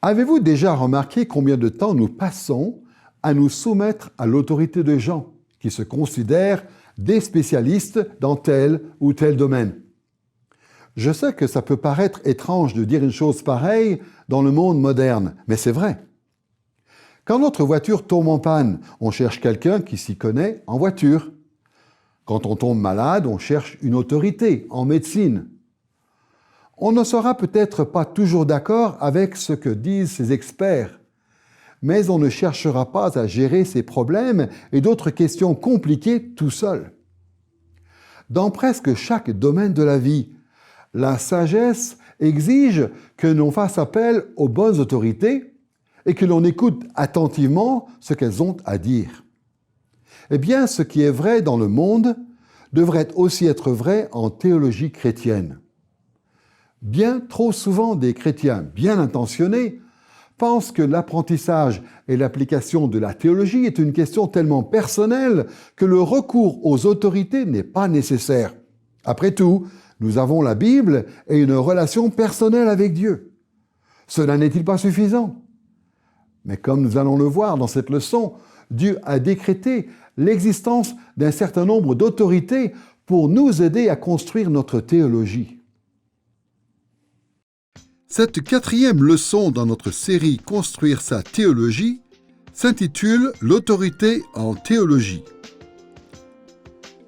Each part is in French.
Avez-vous déjà remarqué combien de temps nous passons à nous soumettre à l'autorité de gens qui se considèrent des spécialistes dans tel ou tel domaine? Je sais que ça peut paraître étrange de dire une chose pareille dans le monde moderne, mais c'est vrai. Quand notre voiture tombe en panne, on cherche quelqu'un qui s'y connaît en voiture. Quand on tombe malade, on cherche une autorité en médecine. On ne sera peut-être pas toujours d'accord avec ce que disent ces experts, mais on ne cherchera pas à gérer ces problèmes et d'autres questions compliquées tout seul. Dans presque chaque domaine de la vie, la sagesse exige que l'on fasse appel aux bonnes autorités et que l'on écoute attentivement ce qu'elles ont à dire. Eh bien, ce qui est vrai dans le monde devrait aussi être vrai en théologie chrétienne. Bien trop souvent, des chrétiens bien intentionnés pensent que l'apprentissage et l'application de la théologie est une question tellement personnelle que le recours aux autorités n'est pas nécessaire. Après tout, nous avons la Bible et une relation personnelle avec Dieu. Cela n'est-il pas suffisant? Mais comme nous allons le voir dans cette leçon, Dieu a décrété l'existence d'un certain nombre d'autorités pour nous aider à construire notre théologie. Cette quatrième leçon dans notre série « Construire sa théologie » s'intitule « L'autorité en théologie ».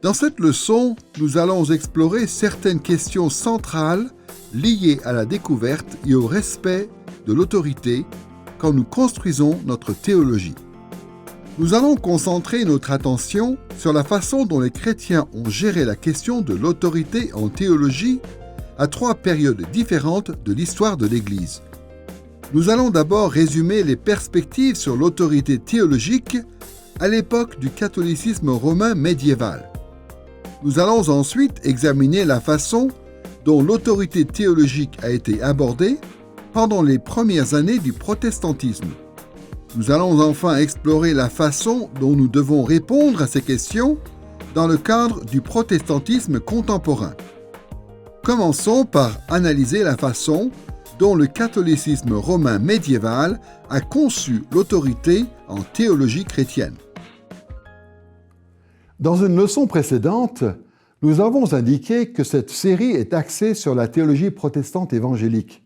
Dans cette leçon, nous allons explorer certaines questions centrales liées à la découverte et au respect de l'autorité quand nous construisons notre théologie. Nous allons concentrer notre attention sur la façon dont les chrétiens ont géré la question de l'autorité en théologie à 3 périodes différentes de l'histoire de l'Église. Nous allons d'abord résumer les perspectives sur l'autorité théologique à l'époque du catholicisme romain médiéval. Nous allons ensuite examiner la façon dont l'autorité théologique a été abordée pendant les premières années du protestantisme. Nous allons enfin explorer la façon dont nous devons répondre à ces questions dans le cadre du protestantisme contemporain. Commençons par analyser la façon dont le catholicisme romain médiéval a conçu l'autorité en théologie chrétienne. Dans une leçon précédente, nous avons indiqué que cette série est axée sur la théologie protestante évangélique.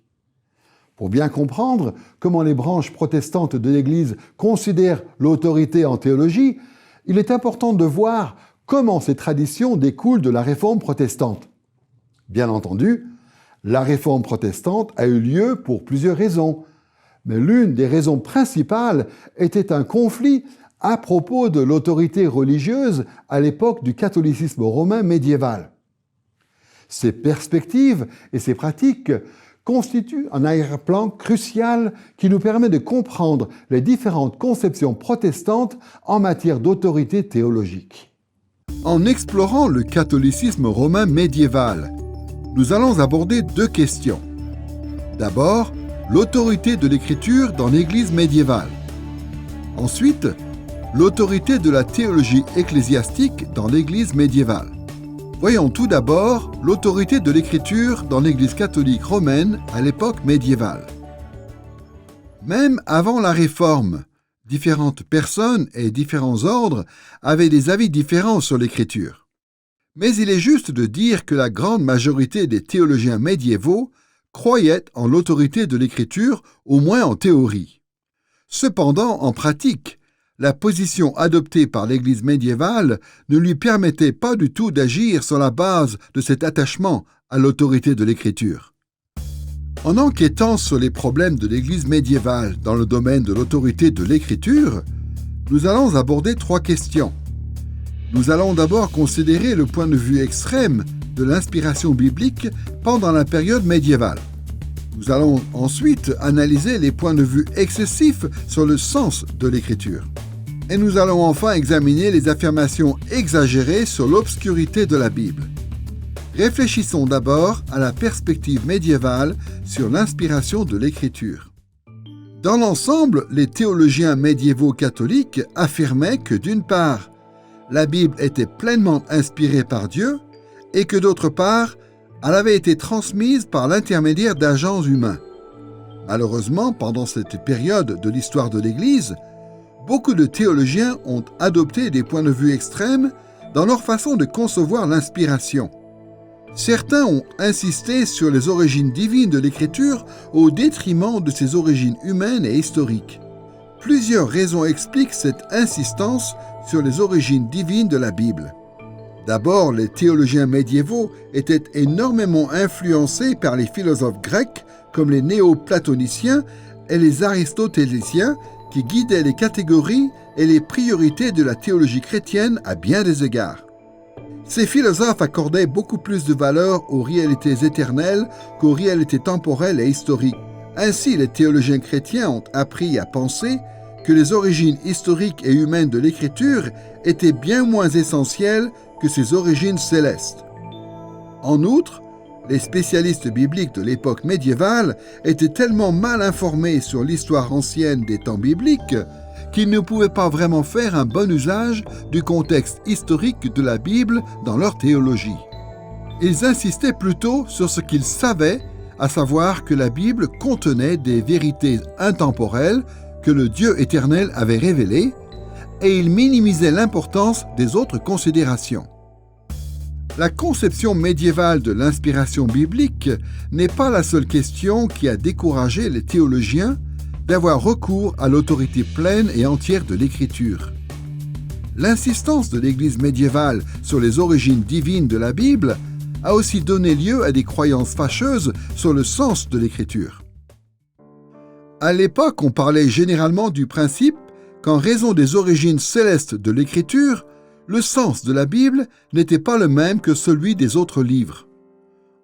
Pour bien comprendre comment les branches protestantes de l'Église considèrent l'autorité en théologie, il est important de voir comment ces traditions découlent de la réforme protestante. Bien entendu, la réforme protestante a eu lieu pour plusieurs raisons, mais l'une des raisons principales était un conflit à propos de l'autorité religieuse à l'époque du catholicisme romain médiéval. Ces perspectives et ces pratiques constituent un arrière-plan crucial qui nous permet de comprendre les différentes conceptions protestantes en matière d'autorité théologique. En explorant le catholicisme romain médiéval, nous allons aborder 2 questions. D'abord, l'autorité de l'Écriture dans l'Église médiévale. Ensuite, l'autorité de la théologie ecclésiastique dans l'Église médiévale. Voyons tout d'abord l'autorité de l'Écriture dans l'Église catholique romaine à l'époque médiévale. Même avant la Réforme, différentes personnes et différents ordres avaient des avis différents sur l'Écriture. Mais il est juste de dire que la grande majorité des théologiens médiévaux croyaient en l'autorité de l'Écriture, au moins en théorie. Cependant, en pratique, la position adoptée par l'Église médiévale ne lui permettait pas du tout d'agir sur la base de cet attachement à l'autorité de l'Écriture. En enquêtant sur les problèmes de l'Église médiévale dans le domaine de l'autorité de l'Écriture, nous allons aborder 3 questions. Nous allons d'abord considérer le point de vue extrême de l'inspiration biblique pendant la période médiévale. Nous allons ensuite analyser les points de vue excessifs sur le sens de l'Écriture. Et nous allons enfin examiner les affirmations exagérées sur l'obscurité de la Bible. Réfléchissons d'abord à la perspective médiévale sur l'inspiration de l'Écriture. Dans l'ensemble, les théologiens médiévaux catholiques affirmaient que d'une part, la Bible était pleinement inspirée par Dieu et que d'autre part, elle avait été transmise par l'intermédiaire d'agents humains. Malheureusement, pendant cette période de l'histoire de l'Église, beaucoup de théologiens ont adopté des points de vue extrêmes dans leur façon de concevoir l'inspiration. Certains ont insisté sur les origines divines de l'Écriture au détriment de ses origines humaines et historiques. Plusieurs raisons expliquent cette insistance sur les origines divines de la Bible. D'abord, les théologiens médiévaux étaient énormément influencés par les philosophes grecs comme les néo-platoniciens et les aristotéliciens qui guidaient les catégories et les priorités de la théologie chrétienne à bien des égards. Ces philosophes accordaient beaucoup plus de valeur aux réalités éternelles qu'aux réalités temporelles et historiques. Ainsi, les théologiens chrétiens ont appris à penser que les origines historiques et humaines de l'Écriture étaient bien moins essentielles que ses origines célestes. En outre, les spécialistes bibliques de l'époque médiévale étaient tellement mal informés sur l'histoire ancienne des temps bibliques qu'ils ne pouvaient pas vraiment faire un bon usage du contexte historique de la Bible dans leur théologie. Ils insistaient plutôt sur ce qu'ils savaient, à savoir que la Bible contenait des vérités intemporelles que le Dieu éternel avait révélées, et ils minimisaient l'importance des autres considérations. La conception médiévale de l'inspiration biblique n'est pas la seule question qui a découragé les théologiens d'avoir recours à l'autorité pleine et entière de l'Écriture. L'insistance de l'Église médiévale sur les origines divines de la Bible a aussi donné lieu à des croyances fâcheuses sur le sens de l'Écriture. À l'époque, on parlait généralement du principe qu'en raison des origines célestes de l'Écriture, le sens de la Bible n'était pas le même que celui des autres livres.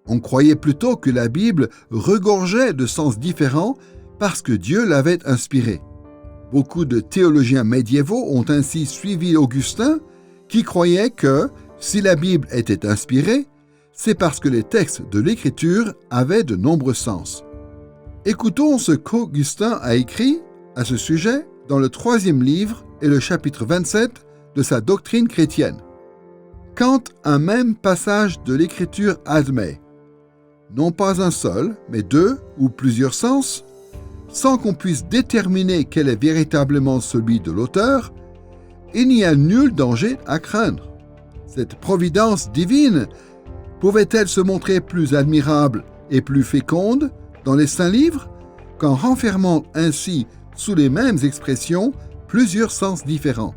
On croyait plutôt que la Bible regorgeait de sens différents parce que Dieu l'avait inspirée. Beaucoup de théologiens médiévaux ont ainsi suivi Augustin, qui croyait que, si la Bible était inspirée, c'est parce que les textes de l'Écriture avaient de nombreux sens. Écoutons ce qu'Augustin a écrit à ce sujet dans le 3e livre et le chapitre 27 de sa doctrine chrétienne. Quand un même passage de l'Écriture admet, non pas un seul, mais 2 ou plusieurs sens, sans qu'on puisse déterminer quel est véritablement celui de l'auteur, il n'y a nul danger à craindre. Cette providence divine pouvait-elle se montrer plus admirable et plus féconde dans les saints livres qu'en renfermant ainsi sous les mêmes expressions plusieurs sens différents?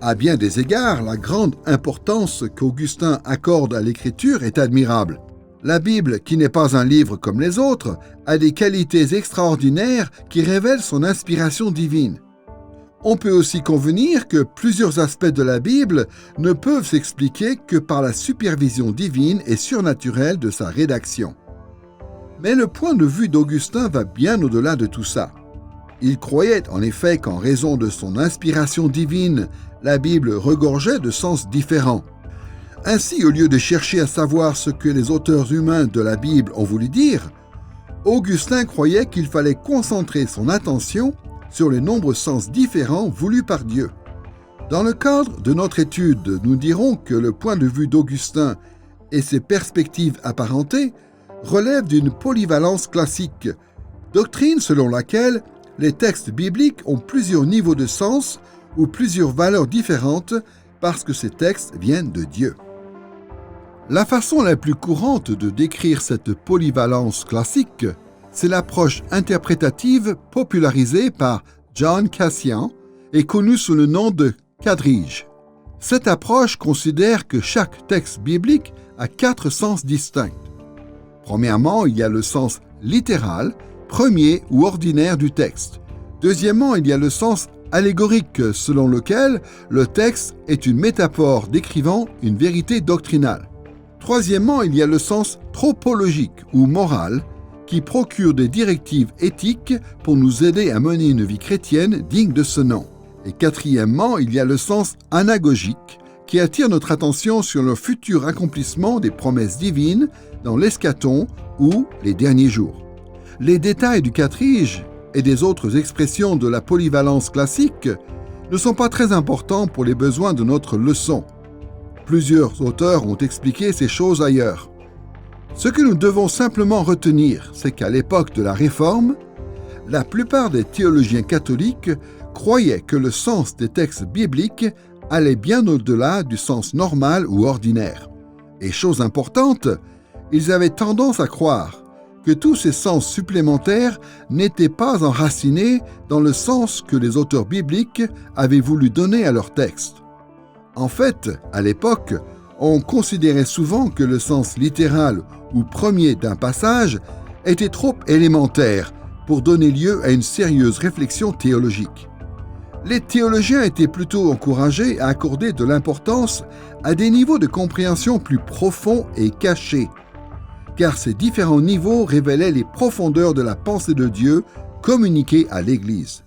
À bien des égards, la grande importance qu'Augustin accorde à l'Écriture est admirable. La Bible, qui n'est pas un livre comme les autres, a des qualités extraordinaires qui révèlent son inspiration divine. On peut aussi convenir que plusieurs aspects de la Bible ne peuvent s'expliquer que par la supervision divine et surnaturelle de sa rédaction. Mais le point de vue d'Augustin va bien au-delà de tout ça. Il croyait en effet qu'en raison de son inspiration divine, la Bible regorgeait de sens différents. Ainsi, au lieu de chercher à savoir ce que les auteurs humains de la Bible ont voulu dire, Augustin croyait qu'il fallait concentrer son attention sur les nombreux sens différents voulus par Dieu. Dans le cadre de notre étude, nous dirons que le point de vue d'Augustin et ses perspectives apparentées relèvent d'une polyvalence classique, doctrine selon laquelle les textes bibliques ont plusieurs niveaux de sens ou plusieurs valeurs différentes parce que ces textes viennent de Dieu. La façon la plus courante de décrire cette polyvalence classique, c'est l'approche interprétative popularisée par John Cassian et connue sous le nom de quadrige. Cette approche considère que chaque texte biblique a 4 sens distincts. Premièrement, il y a le sens littéral, premier ou ordinaire du texte. Deuxièmement, il y a le sens allégorique, selon lequel le texte est une métaphore décrivant une vérité doctrinale. Troisièmement, il y a le sens tropologique ou moral, qui procure des directives éthiques pour nous aider à mener une vie chrétienne digne de ce nom. Et quatrièmement, il y a le sens anagogique, qui attire notre attention sur le futur accomplissement des promesses divines dans l'eschaton ou les derniers jours. Les détails du quadrige et des autres expressions de la polyvalence classique ne sont pas très importants pour les besoins de notre leçon. Plusieurs auteurs ont expliqué ces choses ailleurs. Ce que nous devons simplement retenir, c'est qu'à l'époque de la Réforme, la plupart des théologiens catholiques croyaient que le sens des textes bibliques allait bien au-delà du sens normal ou ordinaire. Et chose importante, ils avaient tendance à croire que tous ces sens supplémentaires n'étaient pas enracinés dans le sens que les auteurs bibliques avaient voulu donner à leurs textes. En fait, à l'époque, on considérait souvent que le sens littéral ou premier d'un passage était trop élémentaire pour donner lieu à une sérieuse réflexion théologique. Les théologiens étaient plutôt encouragés à accorder de l'importance à des niveaux de compréhension plus profonds et cachés, car ces différents niveaux révélaient les profondeurs de la pensée de Dieu communiquée à l'Église.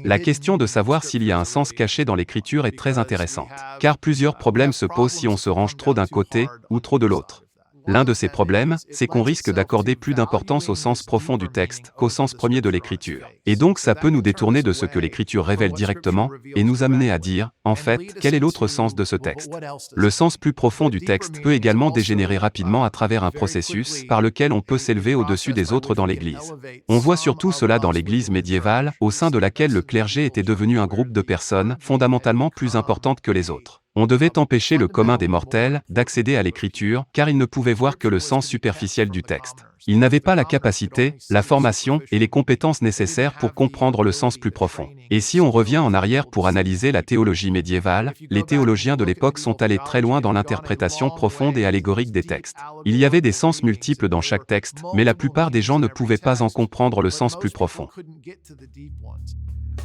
La question de savoir s'il y a un sens caché dans l'Écriture est très intéressante, car plusieurs problèmes se posent si on se range trop d'un côté ou trop de l'autre. L'un de ces problèmes, c'est qu'on risque d'accorder plus d'importance au sens profond du texte qu'au sens premier de l'Écriture. Et donc ça peut nous détourner de ce que l'Écriture révèle directement et nous amener à dire, en fait, quel est l'autre sens de ce texte ? Le sens plus profond du texte peut également dégénérer rapidement à travers un processus par lequel on peut s'élever au-dessus des autres dans l'Église. On voit surtout cela dans l'Église médiévale, au sein de laquelle le clergé était devenu un groupe de personnes fondamentalement plus importantes que les autres. On devait empêcher le commun des mortels d'accéder à l'Écriture, car ils ne pouvaient voir que le sens superficiel du texte. Ils n'avaient pas la capacité, la formation et les compétences nécessaires pour comprendre le sens plus profond. Et si on revient en arrière pour analyser la théologie médiévale, les théologiens de l'époque sont allés très loin dans l'interprétation profonde et allégorique des textes. Il y avait des sens multiples dans chaque texte, mais la plupart des gens ne pouvaient pas en comprendre le sens plus profond.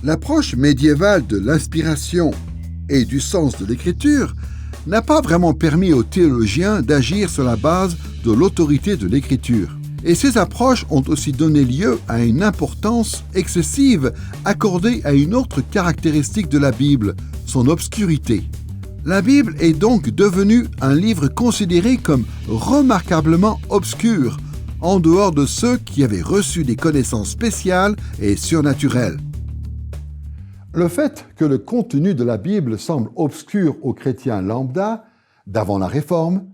L'approche médiévale de l'inspiration et du sens de l'Écriture n'a pas vraiment permis aux théologiens d'agir sur la base de l'autorité de l'Écriture. Et ces approches ont aussi donné lieu à une importance excessive accordée à une autre caractéristique de la Bible, son obscurité. La Bible est donc devenue un livre considéré comme remarquablement obscur, en dehors de ceux qui avaient reçu des connaissances spéciales et surnaturelles. Le fait que le contenu de la Bible semble obscur aux chrétiens lambda, d'avant la Réforme,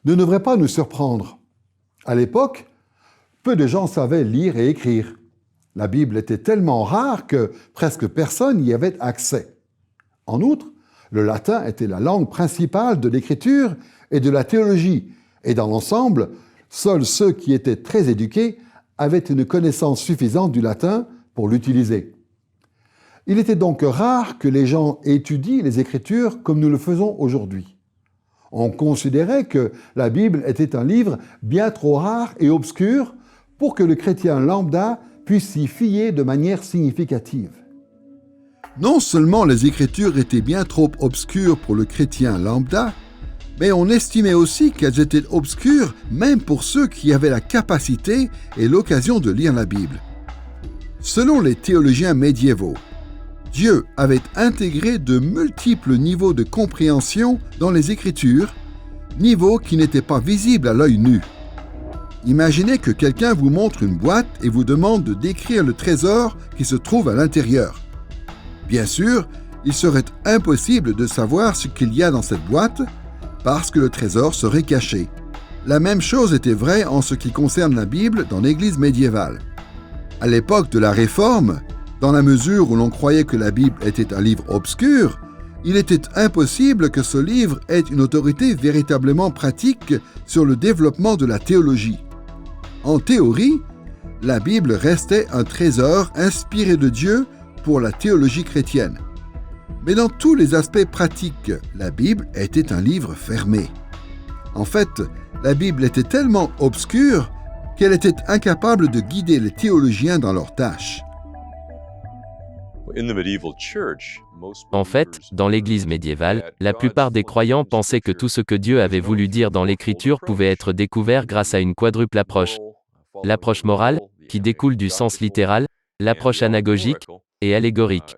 ne devrait pas nous surprendre. À l'époque, peu de gens savaient lire et écrire. La Bible était tellement rare que presque personne y avait accès. En outre, le latin était la langue principale de l'écriture et de la théologie, et dans l'ensemble, seuls ceux qui étaient très éduqués avaient une connaissance suffisante du latin pour l'utiliser. Il était donc rare que les gens étudient les Écritures comme nous le faisons aujourd'hui. On considérait que la Bible était un livre bien trop rare et obscur pour que le chrétien lambda puisse s'y fier de manière significative. Non seulement les Écritures étaient bien trop obscures pour le chrétien lambda, mais on estimait aussi qu'elles étaient obscures même pour ceux qui avaient la capacité et l'occasion de lire la Bible. Selon les théologiens médiévaux, Dieu avait intégré de multiples niveaux de compréhension dans les Écritures, niveaux qui n'étaient pas visibles à l'œil nu. Imaginez que quelqu'un vous montre une boîte et vous demande de décrire le trésor qui se trouve à l'intérieur. Bien sûr, il serait impossible de savoir ce qu'il y a dans cette boîte parce que le trésor serait caché. La même chose était vraie en ce qui concerne la Bible dans l'Église médiévale. À l'époque de la Réforme, dans la mesure où l'on croyait que la Bible était un livre obscur, il était impossible que ce livre ait une autorité véritablement pratique sur le développement de la théologie. En théorie, la Bible restait un trésor inspiré de Dieu pour la théologie chrétienne. Mais dans tous les aspects pratiques, la Bible était un livre fermé. En fait, la Bible était tellement obscure qu'elle était incapable de guider les théologiens dans leurs tâches. En fait, dans l'Église médiévale, la plupart des croyants pensaient que tout ce que Dieu avait voulu dire dans l'Écriture pouvait être découvert grâce à une quadruple approche. L'approche morale, qui découle du sens littéral, l'approche anagogique et allégorique.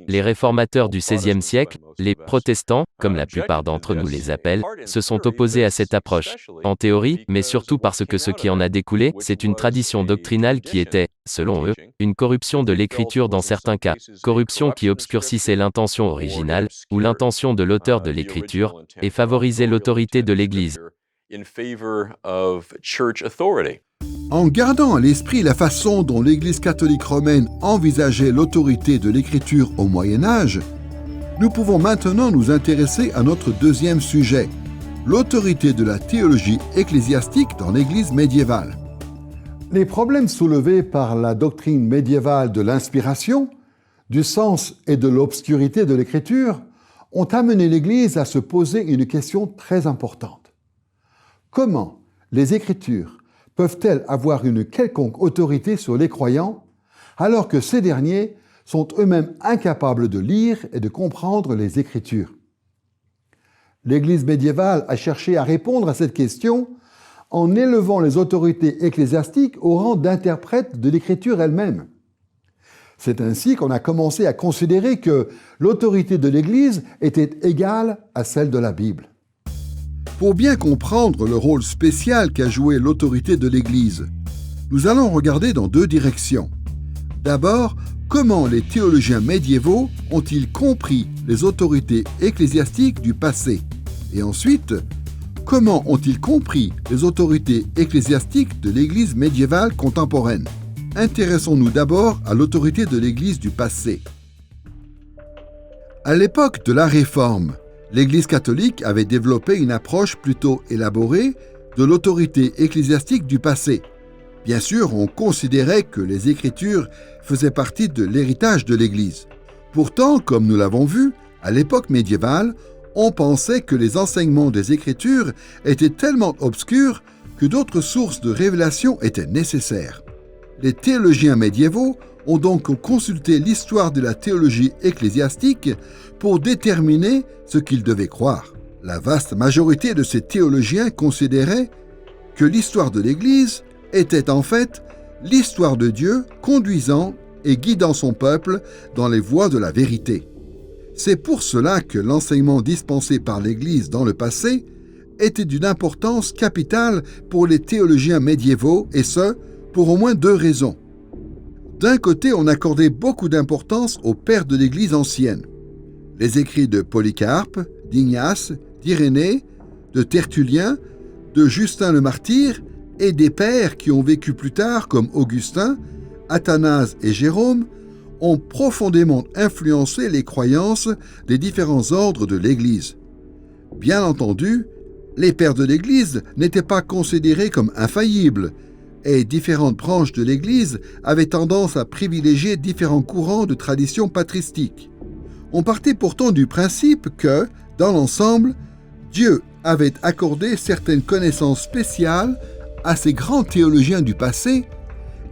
Les réformateurs du XVIe siècle, les protestants, comme la plupart d'entre nous les appellent, se sont opposés à cette approche, en théorie, mais surtout parce que ce qui en a découlé, c'est une tradition doctrinale qui était selon eux, une corruption de l'écriture dans certains cas, corruption qui obscurcissait l'intention originale ou l'intention de l'auteur de l'écriture et favorisait l'autorité de l'Église. En gardant à l'esprit la façon dont l'Église catholique romaine envisageait l'autorité de l'écriture au Moyen Âge, nous pouvons maintenant nous intéresser à notre deuxième sujet, l'autorité de la théologie ecclésiastique dans l'Église médiévale. Les problèmes soulevés par la doctrine médiévale de l'inspiration, du sens et de l'obscurité de l'écriture ont amené l'Église à se poser une question très importante. Comment les Écritures peuvent-elles avoir une quelconque autorité sur les croyants alors que ces derniers sont eux-mêmes incapables de lire et de comprendre les Écritures? L'Église médiévale a cherché à répondre à cette question en élevant les autorités ecclésiastiques au rang d'interprètes de l'Écriture elle-même. C'est ainsi qu'on a commencé à considérer que l'autorité de l'Église était égale à celle de la Bible. Pour bien comprendre le rôle spécial qu'a joué l'autorité de l'Église, nous allons regarder dans deux directions. D'abord, comment les théologiens médiévaux ont-ils compris les autorités ecclésiastiques du passé? Et ensuite, comment ont-ils compris les autorités ecclésiastiques de l'Église médiévale contemporaine? Intéressons-nous d'abord à l'autorité de l'Église du passé. À l'époque de la Réforme, l'Église catholique avait développé une approche plutôt élaborée de l'autorité ecclésiastique du passé. Bien sûr, on considérait que les Écritures faisaient partie de l'héritage de l'Église. Pourtant, comme nous l'avons vu, à l'époque médiévale, on pensait que les enseignements des Écritures étaient tellement obscurs que d'autres sources de révélation étaient nécessaires. Les théologiens médiévaux ont donc consulté l'histoire de la théologie ecclésiastique pour déterminer ce qu'ils devaient croire. La vaste majorité de ces théologiens considéraient que l'histoire de l'Église était en fait l'histoire de Dieu conduisant et guidant son peuple dans les voies de la vérité. C'est pour cela que l'enseignement dispensé par l'Église dans le passé était d'une importance capitale pour les théologiens médiévaux, et ce, pour au moins deux raisons. D'un côté, on accordait beaucoup d'importance aux pères de l'Église ancienne. Les écrits de Polycarpe, d'Ignace, d'Irénée, de Tertullien, de Justin le martyr et des pères qui ont vécu plus tard comme Augustin, Athanase et Jérôme ont profondément influencé les croyances des différents ordres de l'Église. Bien entendu, les pères de l'Église n'étaient pas considérés comme infaillibles, et différentes branches de l'Église avaient tendance à privilégier différents courants de tradition patristique. On partait pourtant du principe que, dans l'ensemble, Dieu avait accordé certaines connaissances spéciales à ces grands théologiens du passé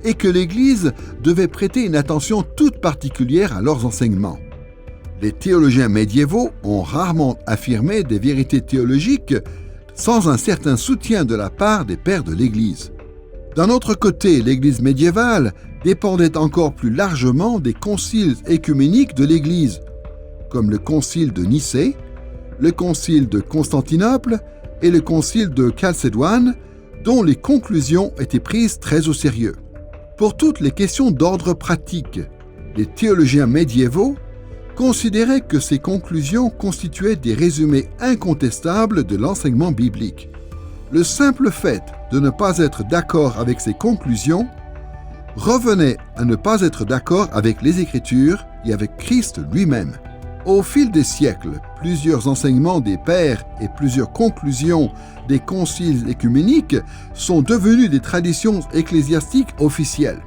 et que l'Église devait prêter une attention toute particulière à leurs enseignements. Les théologiens médiévaux ont rarement affirmé des vérités théologiques sans un certain soutien de la part des pères de l'Église. D'un autre côté, l'Église médiévale dépendait encore plus largement des conciles œcuméniques de l'Église, comme le concile de Nicée, le concile de Constantinople et le concile de Chalcédoine, dont les conclusions étaient prises très au sérieux. Pour toutes les questions d'ordre pratique, les théologiens médiévaux considéraient que ces conclusions constituaient des résumés incontestables de l'enseignement biblique. Le simple fait de ne pas être d'accord avec ces conclusions revenait à ne pas être d'accord avec les Écritures et avec Christ lui-même. Au fil des siècles, plusieurs enseignements des pères et plusieurs conclusions des conciles œcuméniques sont devenus des traditions ecclésiastiques officielles.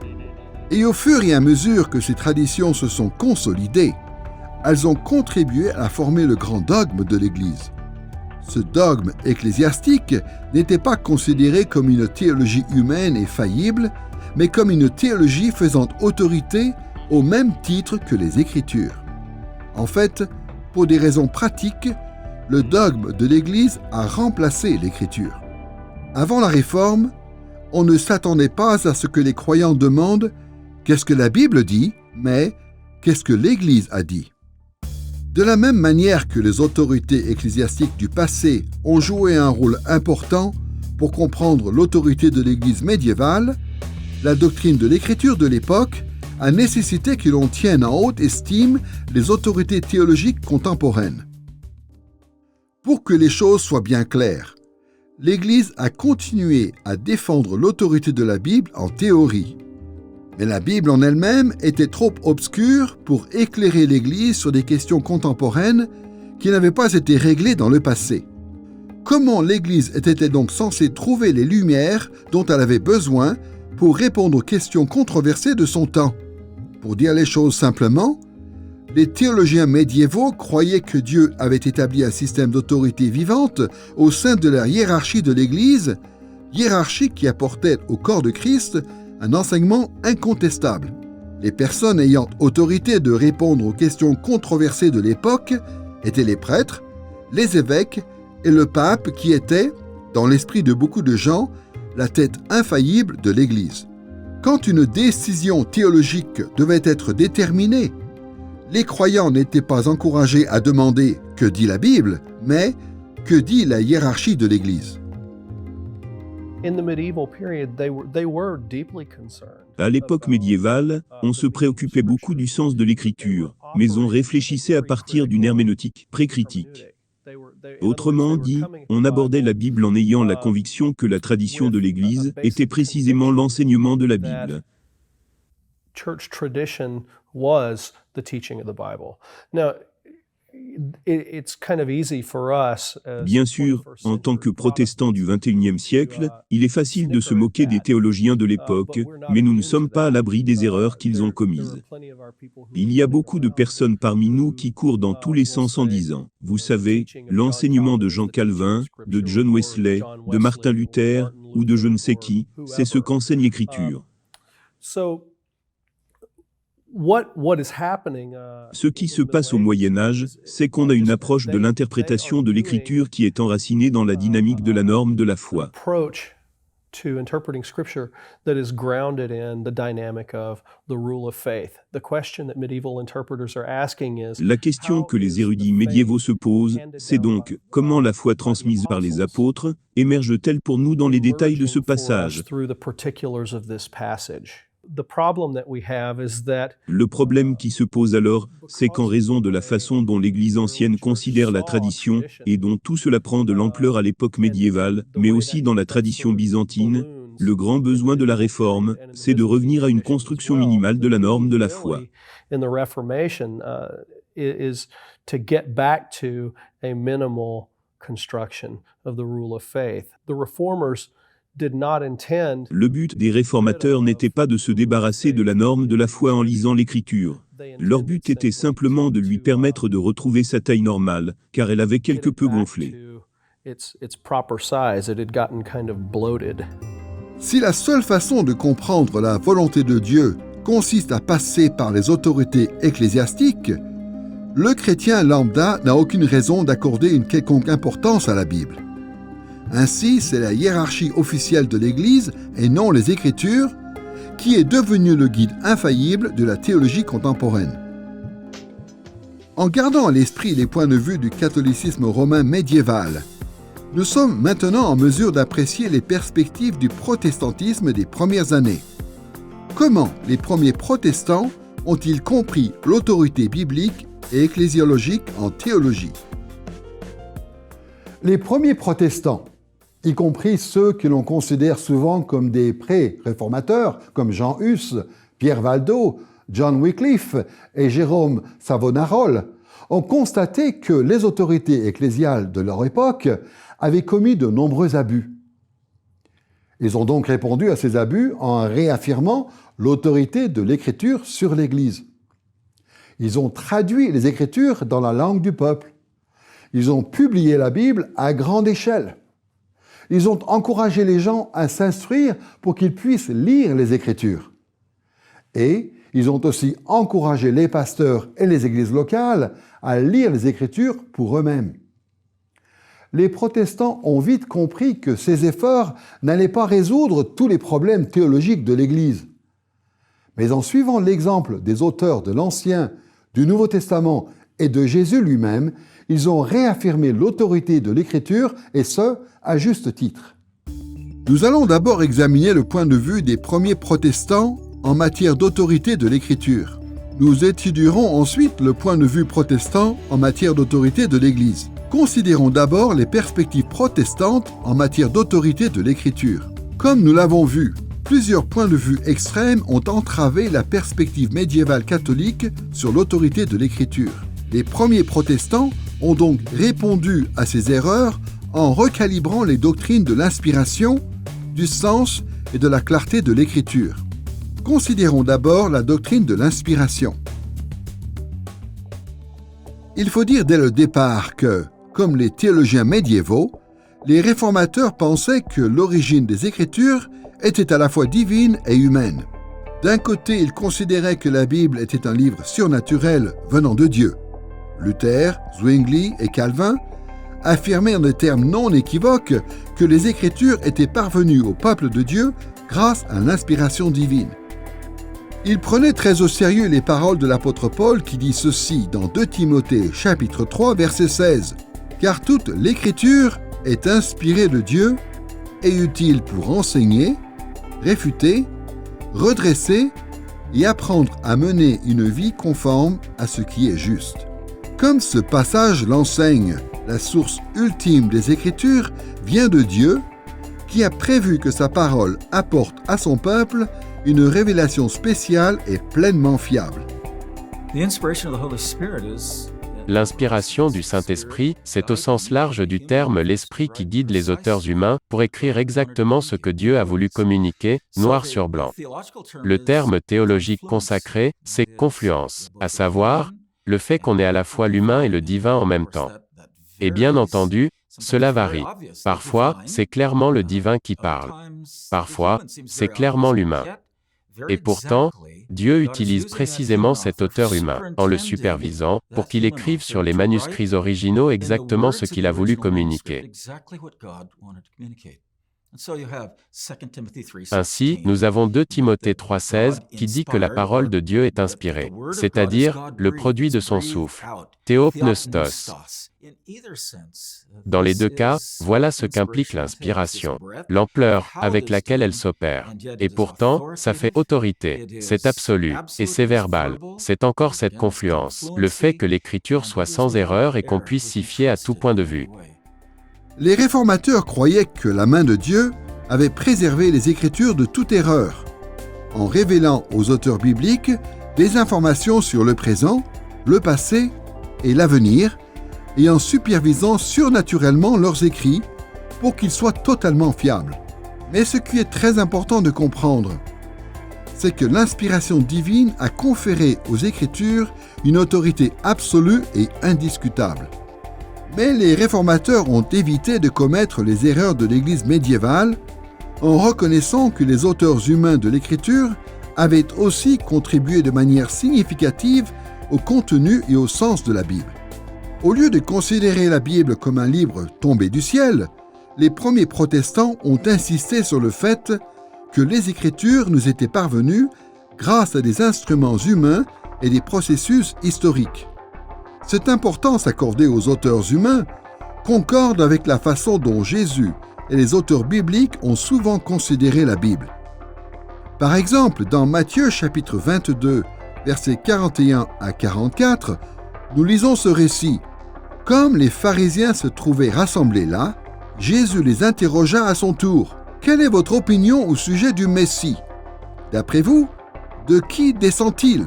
Et au fur et à mesure que ces traditions se sont consolidées, elles ont contribué à former le grand dogme de l'Église. Ce dogme ecclésiastique n'était pas considéré comme une théologie humaine et faillible, mais comme une théologie faisant autorité au même titre que les Écritures. En fait, pour des raisons pratiques, le dogme de l'Église a remplacé l'Écriture. Avant la Réforme, on ne s'attendait pas à ce que les croyants demandent « Qu'est-ce que la Bible dit ?» mais « Qu'est-ce que l'Église a dit ?» De la même manière que les autorités ecclésiastiques du passé ont joué un rôle important pour comprendre l'autorité de l'Église médiévale, la doctrine de l'écriture de l'époque a nécessité que l'on tienne en haute estime les autorités théologiques contemporaines. Pour que les choses soient bien claires, l'Église a continué à défendre l'autorité de la Bible en théorie. Mais la Bible en elle-même était trop obscure pour éclairer l'Église sur des questions contemporaines qui n'avaient pas été réglées dans le passé. Comment l'Église était-elle donc censée trouver les lumières dont elle avait besoin pour répondre aux questions controversées de son temps? Pour dire les choses simplement, les théologiens médiévaux croyaient que Dieu avait établi un système d'autorité vivante au sein de la hiérarchie de l'Église, hiérarchie qui apportait au corps de Christ un enseignement incontestable. Les personnes ayant autorité de répondre aux questions controversées de l'époque étaient les prêtres, les évêques et le pape qui était, dans l'esprit de beaucoup de gens, la tête infaillible de l'Église. Quand une décision théologique devait être déterminée, les croyants n'étaient pas encouragés à demander « que dit la Bible ?», mais « que dit la hiérarchie de l'Église ?» À l'époque médiévale, on se préoccupait beaucoup du sens de l'écriture, mais on réfléchissait à partir d'une herméneutique précritique. Autrement dit, on abordait la Bible en ayant la conviction que la tradition de l'Église était précisément l'enseignement de la Bible. Bien sûr, en tant que protestants du XXIe siècle, il est facile de se moquer des théologiens de l'époque, mais nous ne sommes pas à l'abri des erreurs qu'ils ont commises. Il y a beaucoup de personnes parmi nous qui courent dans tous les sens en disant, vous savez, l'enseignement de Jean Calvin, de John Wesley, de Martin Luther, ou de je ne sais qui, c'est ce qu'enseigne l'Écriture. Ce qui se passe au Moyen-Âge, c'est qu'on a une approche de l'interprétation de l'Écriture qui est enracinée dans la dynamique de la norme de la foi. La question que les érudits médiévaux se posent, c'est donc comment la foi transmise par les apôtres émerge-t-elle pour nous dans les détails de ce passage ? Le problème qui se pose alors, c'est qu'en raison de la façon dont l'Église ancienne considère la tradition, et dont tout cela prend de l'ampleur à l'époque médiévale, mais aussi dans la tradition byzantine, le grand besoin de la réforme, c'est de revenir à une construction minimale de la norme de la foi. Le but des réformateurs n'était pas de se débarrasser de la norme de la foi en lisant l'Écriture. Leur but était simplement de lui permettre de retrouver sa taille normale, car elle avait quelque peu gonflé. Si la seule façon de comprendre la volonté de Dieu consiste à passer par les autorités ecclésiastiques, le chrétien lambda n'a aucune raison d'accorder une quelconque importance à la Bible. Ainsi, c'est la hiérarchie officielle de l'Église, et non les Écritures, qui est devenue le guide infaillible de la théologie contemporaine. En gardant à l'esprit les points de vue du catholicisme romain médiéval, nous sommes maintenant en mesure d'apprécier les perspectives du protestantisme des premières années. Comment les premiers protestants ont-ils compris l'autorité biblique et ecclésiologique en théologie ? Les premiers protestants, y compris ceux que l'on considère souvent comme des pré-réformateurs, comme Jean Hus, Pierre Valdo, John Wycliffe et Jérôme Savonarole, ont constaté que les autorités ecclésiales de leur époque avaient commis de nombreux abus. Ils ont donc répondu à ces abus en réaffirmant l'autorité de l'Écriture sur l'Église. Ils ont traduit les Écritures dans la langue du peuple. Ils ont publié la Bible à grande échelle. Ils ont encouragé les gens à s'instruire pour qu'ils puissent lire les Écritures. Et ils ont aussi encouragé les pasteurs et les églises locales à lire les Écritures pour eux-mêmes. Les protestants ont vite compris que ces efforts n'allaient pas résoudre tous les problèmes théologiques de l'Église. Mais en suivant l'exemple des auteurs de l'Ancien, du Nouveau Testament et de Jésus lui-même, ils ont réaffirmé l'autorité de l'Écriture, et ce, à juste titre. Nous allons d'abord examiner le point de vue des premiers protestants en matière d'autorité de l'Écriture. Nous étudierons ensuite le point de vue protestant en matière d'autorité de l'Église. Considérons d'abord les perspectives protestantes en matière d'autorité de l'Écriture. Comme nous l'avons vu, plusieurs points de vue extrêmes ont entravé la perspective médiévale catholique sur l'autorité de l'Écriture. Les premiers protestants ont donc répondu à ces erreurs en recalibrant les doctrines de l'inspiration, du sens et de la clarté de l'Écriture. Considérons d'abord la doctrine de l'inspiration. Il faut dire dès le départ que, comme les théologiens médiévaux, les réformateurs pensaient que l'origine des Écritures était à la fois divine et humaine. D'un côté, ils considéraient que la Bible était un livre surnaturel venant de Dieu. Luther, Zwingli et Calvin affirmaient en des termes non équivoques que les Écritures étaient parvenues au peuple de Dieu grâce à l'inspiration divine. Ils prenaient très au sérieux les paroles de l'apôtre Paul qui dit ceci dans 2 Timothée chapitre 3 verset 16 « Car toute l'Écriture est inspirée de Dieu et utile pour enseigner, réfuter, redresser et apprendre à mener une vie conforme à ce qui est juste. » Comme ce passage l'enseigne, la source ultime des Écritures vient de Dieu, qui a prévu que sa parole apporte à son peuple une révélation spéciale et pleinement fiable. L'inspiration du Saint-Esprit, c'est au sens large du terme l'esprit qui guide les auteurs humains pour écrire exactement ce que Dieu a voulu communiquer, noir sur blanc. Le terme théologique consacré, c'est confluence, à savoir, le fait qu'on est à la fois l'humain et le divin en même temps. Et bien entendu, cela varie. Parfois, c'est clairement le divin qui parle. Parfois, c'est clairement l'humain. Et pourtant, Dieu utilise précisément cet auteur humain, en le supervisant, pour qu'il écrive sur les manuscrits originaux exactement ce qu'il a voulu communiquer. Ainsi, nous avons 2 Timothée 3,16 qui dit que la parole de Dieu est inspirée, c'est-à-dire le produit de son souffle, théopneustos. Dans les deux cas, voilà ce qu'implique l'inspiration, l'ampleur avec laquelle elle s'opère. Et pourtant, ça fait autorité, c'est absolu, et c'est verbal, c'est encore cette confluence, le fait que l'Écriture soit sans erreur et qu'on puisse s'y fier à tout point de vue. Les réformateurs croyaient que la main de Dieu avait préservé les Écritures de toute erreur, en révélant aux auteurs bibliques des informations sur le présent, le passé et l'avenir, et en supervisant surnaturellement leurs écrits pour qu'ils soient totalement fiables. Mais ce qui est très important de comprendre, c'est que l'inspiration divine a conféré aux Écritures une autorité absolue et indiscutable. Mais les réformateurs ont évité de commettre les erreurs de l'Église médiévale en reconnaissant que les auteurs humains de l'Écriture avaient aussi contribué de manière significative au contenu et au sens de la Bible. Au lieu de considérer la Bible comme un livre tombé du ciel, les premiers protestants ont insisté sur le fait que les Écritures nous étaient parvenues grâce à des instruments humains et des processus historiques. Cette importance accordée aux auteurs humains concorde avec la façon dont Jésus et les auteurs bibliques ont souvent considéré la Bible. Par exemple, dans Matthieu chapitre 22, versets 41 à 44, nous lisons ce récit. Comme les pharisiens se trouvaient rassemblés là, Jésus les interrogea à son tour. « Quelle est votre opinion au sujet du Messie ? D'après vous, de qui descend-il ?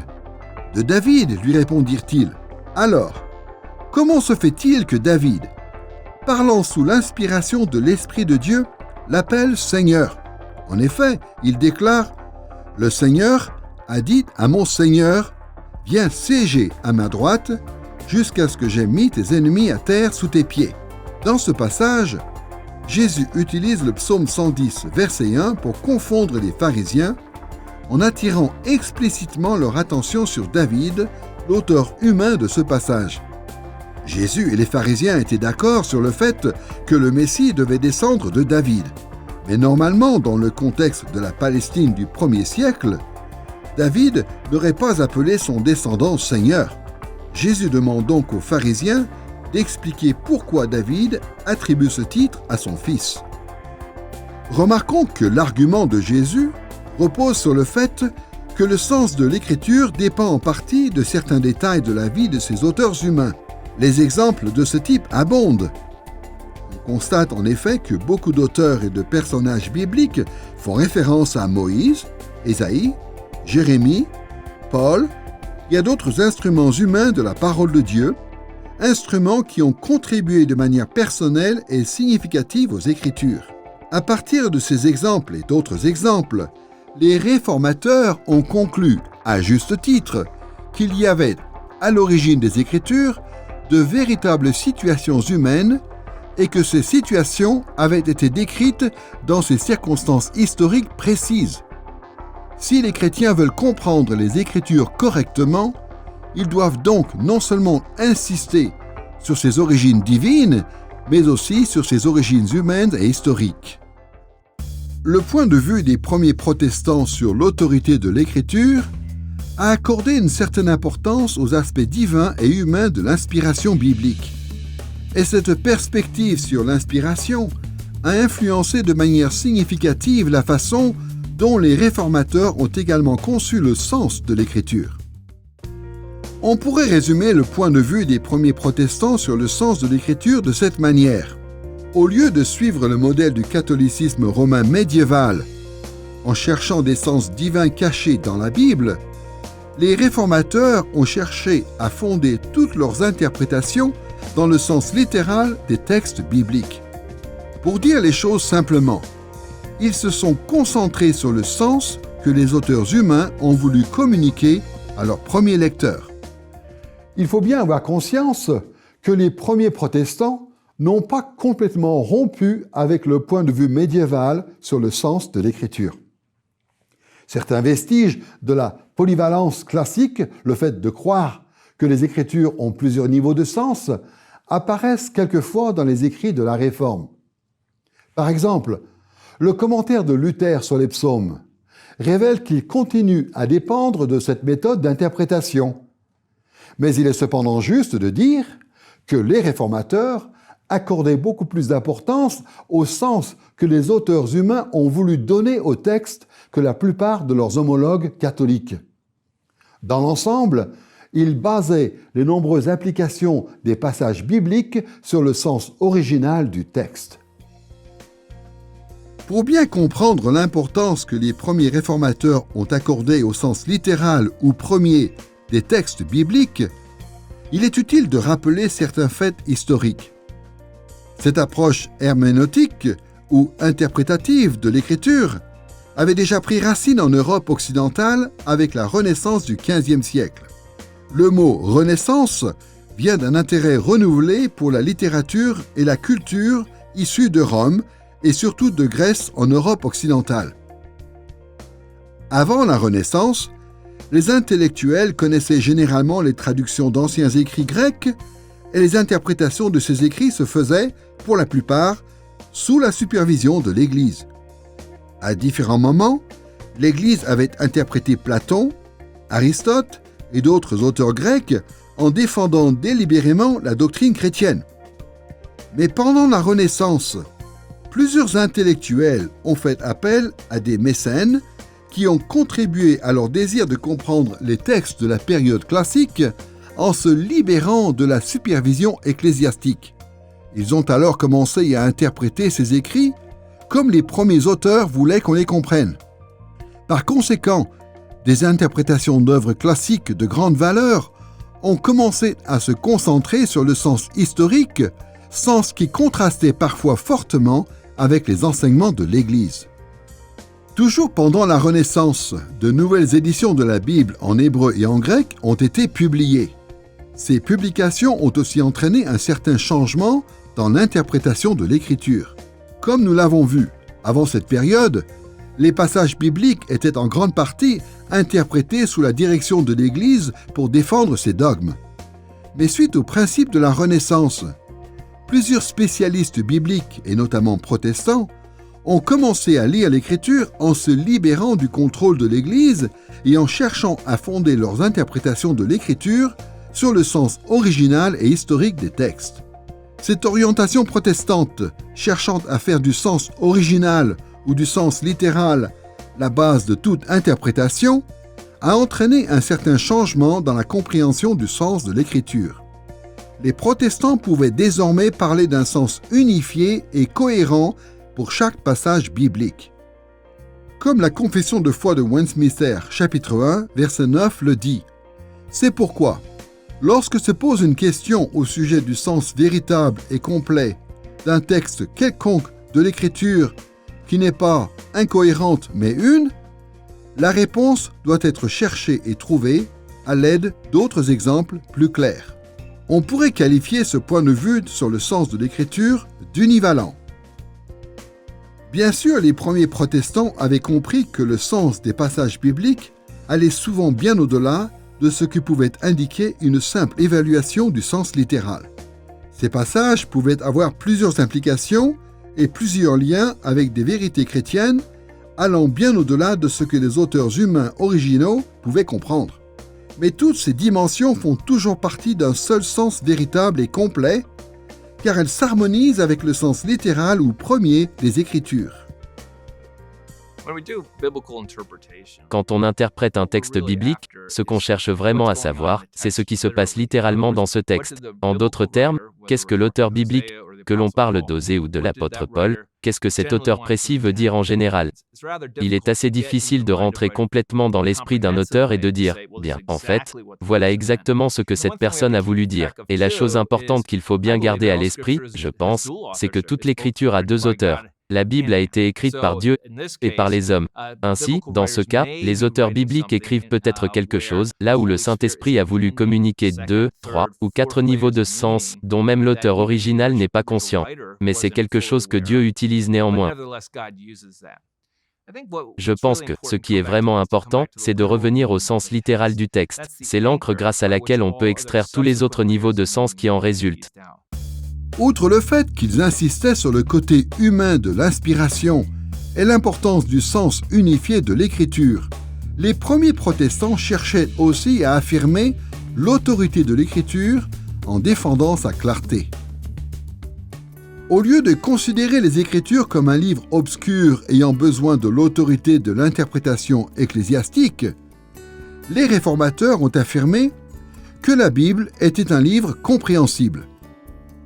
De David, lui répondirent-ils. Alors, comment se fait-il que David, parlant sous l'inspiration de l'Esprit de Dieu, l'appelle Seigneur ? En effet, il déclare « Le Seigneur a dit à mon Seigneur, viens siéger à ma droite, jusqu'à ce que j'aie mis tes ennemis à terre sous tes pieds. » Dans ce passage, Jésus utilise le psaume 110, verset 1 pour confondre les pharisiens en attirant explicitement leur attention sur David, l'auteur humain de ce passage. Jésus et les pharisiens étaient d'accord sur le fait que le Messie devait descendre de David. Mais normalement, dans le contexte de la Palestine du 1er siècle, David n'aurait pas appelé son descendant Seigneur. Jésus demande donc aux pharisiens d'expliquer pourquoi David attribue ce titre à son fils. Remarquons que l'argument de Jésus repose sur le fait que le sens de l'écriture dépend en partie de certains détails de la vie de ces auteurs humains. Les exemples de ce type abondent. On constate en effet que beaucoup d'auteurs et de personnages bibliques font référence à Moïse, Ésaïe, Jérémie, Paul et à d'autres instruments humains de la parole de Dieu, instruments qui ont contribué de manière personnelle et significative aux Écritures. À partir de ces exemples et d'autres exemples, les réformateurs ont conclu, à juste titre, qu'il y avait, à l'origine des Écritures, de véritables situations humaines et que ces situations avaient été décrites dans ces circonstances historiques précises. Si les chrétiens veulent comprendre les Écritures correctement, ils doivent donc non seulement insister sur ses origines divines, mais aussi sur ses origines humaines et historiques. Le point de vue des premiers protestants sur l'autorité de l'Écriture a accordé une certaine importance aux aspects divins et humains de l'inspiration biblique. Et cette perspective sur l'inspiration a influencé de manière significative la façon dont les réformateurs ont également conçu le sens de l'Écriture. On pourrait résumer le point de vue des premiers protestants sur le sens de l'Écriture de cette manière. Au lieu de suivre le modèle du catholicisme romain médiéval, en cherchant des sens divins cachés dans la Bible, les réformateurs ont cherché à fonder toutes leurs interprétations dans le sens littéral des textes bibliques. Pour dire les choses simplement, ils se sont concentrés sur le sens que les auteurs humains ont voulu communiquer à leurs premiers lecteurs. Il faut bien avoir conscience que les premiers protestants n'ont pas complètement rompu avec le point de vue médiéval sur le sens de l'Écriture. Certains vestiges de la polyvalence classique, le fait de croire que les Écritures ont plusieurs niveaux de sens, apparaissent quelquefois dans les écrits de la Réforme. Par exemple, le commentaire de Luther sur les psaumes révèle qu'il continue à dépendre de cette méthode d'interprétation. Mais il est cependant juste de dire que les réformateurs accordaient beaucoup plus d'importance au sens que les auteurs humains ont voulu donner au texte que la plupart de leurs homologues catholiques. Dans l'ensemble, ils basaient les nombreuses implications des passages bibliques sur le sens original du texte. Pour bien comprendre l'importance que les premiers réformateurs ont accordée au sens littéral ou premier des textes bibliques, il est utile de rappeler certains faits historiques. Cette approche herméneutique ou interprétative de l'écriture avait déjà pris racine en Europe occidentale avec la Renaissance du XVe siècle. Le mot « Renaissance » vient d'un intérêt renouvelé pour la littérature et la culture issues de Rome et surtout de Grèce en Europe occidentale. Avant la Renaissance, les intellectuels connaissaient généralement les traductions d'anciens écrits grecs et les interprétations de ces écrits se faisaient, pour la plupart, sous la supervision de l'Église. À différents moments, l'Église avait interprété Platon, Aristote et d'autres auteurs grecs en défendant délibérément la doctrine chrétienne. Mais pendant la Renaissance, plusieurs intellectuels ont fait appel à des mécènes qui ont contribué à leur désir de comprendre les textes de la période classique en se libérant de la supervision ecclésiastique. Ils ont alors commencé à interpréter ces écrits comme les premiers auteurs voulaient qu'on les comprenne. Par conséquent, des interprétations d'œuvres classiques de grande valeur ont commencé à se concentrer sur le sens historique, sens qui contrastait parfois fortement avec les enseignements de l'Église. Toujours pendant la Renaissance, de nouvelles éditions de la Bible en hébreu et en grec ont été publiées. Ces publications ont aussi entraîné un certain changement dans l'interprétation de l'Écriture. Comme nous l'avons vu, avant cette période, les passages bibliques étaient en grande partie interprétés sous la direction de l'Église pour défendre ses dogmes. Mais suite au principe de la Renaissance, plusieurs spécialistes bibliques, et notamment protestants, ont commencé à lire l'Écriture en se libérant du contrôle de l'Église et en cherchant à fonder leurs interprétations de l'Écriture sur le sens original et historique des textes. Cette orientation protestante, cherchant à faire du sens original ou du sens littéral, la base de toute interprétation, a entraîné un certain changement dans la compréhension du sens de l'écriture. Les protestants pouvaient désormais parler d'un sens unifié et cohérent pour chaque passage biblique. Comme la confession de foi de Westminster, chapitre 1, verset 9 le dit. C'est pourquoi, lorsque se pose une question au sujet du sens véritable et complet d'un texte quelconque de l'Écriture qui n'est pas incohérente mais une, la réponse doit être cherchée et trouvée à l'aide d'autres exemples plus clairs. On pourrait qualifier ce point de vue sur le sens de l'Écriture d'univalent. Bien sûr, les premiers protestants avaient compris que le sens des passages bibliques allait souvent bien au-delà de ce que pouvait indiquer une simple évaluation du sens littéral. Ces passages pouvaient avoir plusieurs implications et plusieurs liens avec des vérités chrétiennes allant bien au-delà de ce que les auteurs humains originaux pouvaient comprendre. Mais toutes ces dimensions font toujours partie d'un seul sens véritable et complet, car elles s'harmonisent avec le sens littéral ou premier des Écritures. Quand on interprète un texte biblique, ce qu'on cherche vraiment à savoir, c'est ce qui se passe littéralement dans ce texte. En d'autres termes, qu'est-ce que l'auteur biblique, que l'on parle d'Osée ou de l'apôtre Paul, qu'est-ce que cet auteur précis veut dire en général? Il est assez difficile de rentrer complètement dans l'esprit d'un auteur et de dire « Bien, en fait, voilà exactement ce que cette personne a voulu dire ». Et la chose importante qu'il faut bien garder à l'esprit, je pense, c'est que toute l'Écriture a deux auteurs. La Bible a été écrite par Dieu et par les hommes. Ainsi, dans ce cas, les auteurs bibliques écrivent peut-être quelque chose, là où le Saint-Esprit a voulu communiquer 2, 3 ou 4 niveaux de sens, dont même l'auteur original n'est pas conscient. Mais c'est quelque chose que Dieu utilise néanmoins. Je pense que ce qui est vraiment important, c'est de revenir au sens littéral du texte. C'est l'encre grâce à laquelle on peut extraire tous les autres niveaux de sens qui en résultent. Outre le fait qu'ils insistaient sur le côté humain de l'inspiration et l'importance du sens unifié de l'écriture, les premiers protestants cherchaient aussi à affirmer l'autorité de l'écriture en défendant sa clarté. Au lieu de considérer les Écritures comme un livre obscur ayant besoin de l'autorité de l'interprétation ecclésiastique, les réformateurs ont affirmé que la Bible était un livre compréhensible.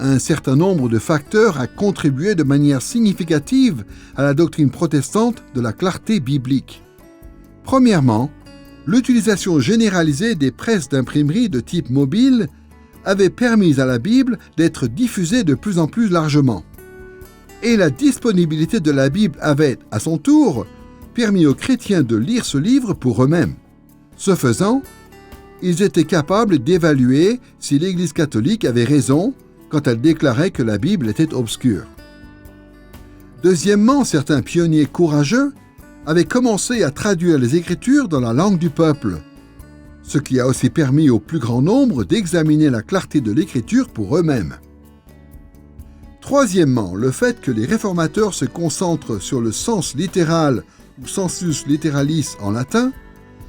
Un certain nombre de facteurs a contribué de manière significative à la doctrine protestante de la clarté biblique. Premièrement, l'utilisation généralisée des presses d'imprimerie de type mobile avait permis à la Bible d'être diffusée de plus en plus largement. Et la disponibilité de la Bible avait, à son tour, permis aux chrétiens de lire ce livre pour eux-mêmes. Ce faisant, ils étaient capables d'évaluer si l'Église catholique avait raison quand elle déclarait que la Bible était obscure. Deuxièmement, certains pionniers courageux avaient commencé à traduire les Écritures dans la langue du peuple, ce qui a aussi permis au plus grand nombre d'examiner la clarté de l'Écriture pour eux-mêmes. Troisièmement, le fait que les réformateurs se concentrent sur le sens littéral ou sensus literalis en latin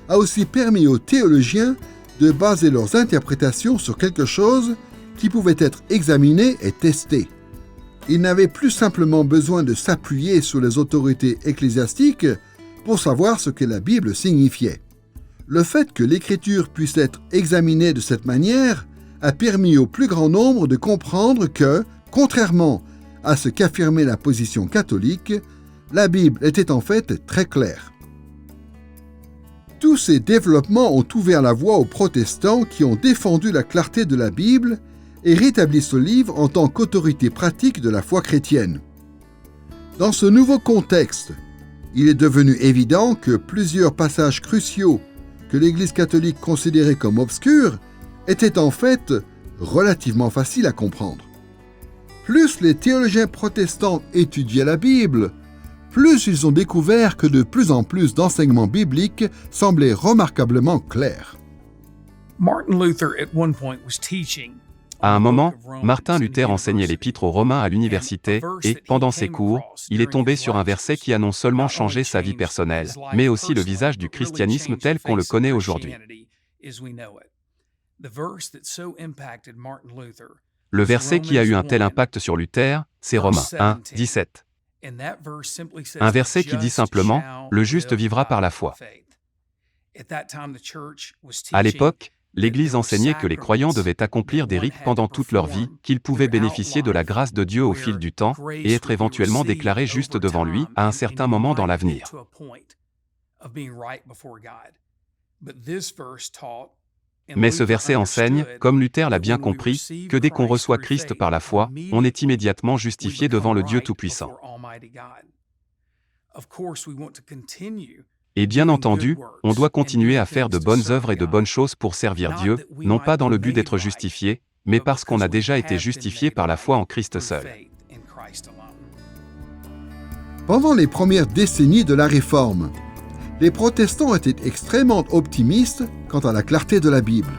a aussi permis aux théologiens de baser leurs interprétations sur quelque chose qui pouvait être examiné et testé. Ils n'avaient plus simplement besoin de s'appuyer sur les autorités ecclésiastiques pour savoir ce que la Bible signifiait. Le fait que l'Écriture puisse être examinée de cette manière a permis au plus grand nombre de comprendre que, contrairement à ce qu'affirmait la position catholique, la Bible était en fait très claire. Tous ces développements ont ouvert la voie aux protestants qui ont défendu la clarté de la Bible et rétabli ce livre en tant qu'autorité pratique de la foi chrétienne. Dans ce nouveau contexte, il est devenu évident que plusieurs passages cruciaux que l'Église catholique considérait comme obscurs étaient en fait relativement faciles à comprendre. Plus les théologiens protestants étudiaient la Bible, plus ils ont découvert que de plus en plus d'enseignements bibliques semblaient remarquablement clairs. À un moment, Martin Luther enseignait l'épître aux Romains à l'université, et, pendant ses cours, il est tombé sur un verset qui a non seulement changé sa vie personnelle, mais aussi le visage du christianisme tel qu'on le connaît aujourd'hui. Le verset qui a eu un tel impact sur Luther, c'est Romains 1, 17. Un verset qui dit simplement « Le juste vivra par la foi ». À l'époque, l'Église enseignait que les croyants devaient accomplir des rites pendant toute leur vie, qu'ils pouvaient bénéficier de la grâce de Dieu au fil du temps et être éventuellement déclarés justes devant lui à un certain moment dans l'avenir. Mais ce verset enseigne, comme Luther l'a bien compris, que dès qu'on reçoit Christ par la foi, on est immédiatement justifié devant le Dieu Tout-Puissant. Et bien entendu, on doit continuer à faire de bonnes œuvres et de bonnes choses pour servir Dieu, non pas dans le but d'être justifié, mais parce qu'on a déjà été justifié par la foi en Christ seul. Pendant les premières décennies de la Réforme, les protestants étaient extrêmement optimistes quant à la clarté de la Bible.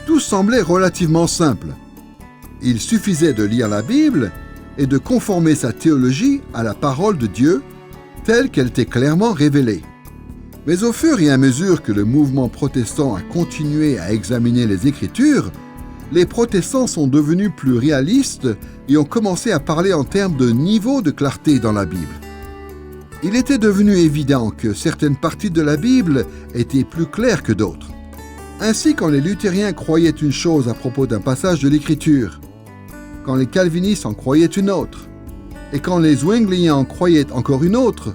Tout semblait relativement simple. Il suffisait de lire la Bible et de conformer sa théologie à la parole de Dieu, telle qu'elle était clairement révélée. Mais au fur et à mesure que le mouvement protestant a continué à examiner les Écritures, les protestants sont devenus plus réalistes et ont commencé à parler en termes de niveau de clarté dans la Bible. Il était devenu évident que certaines parties de la Bible étaient plus claires que d'autres. Ainsi, quand les luthériens croyaient une chose à propos d'un passage de l'Écriture, quand les calvinistes en croyaient une autre, et quand les zwingliens en croyaient encore une autre,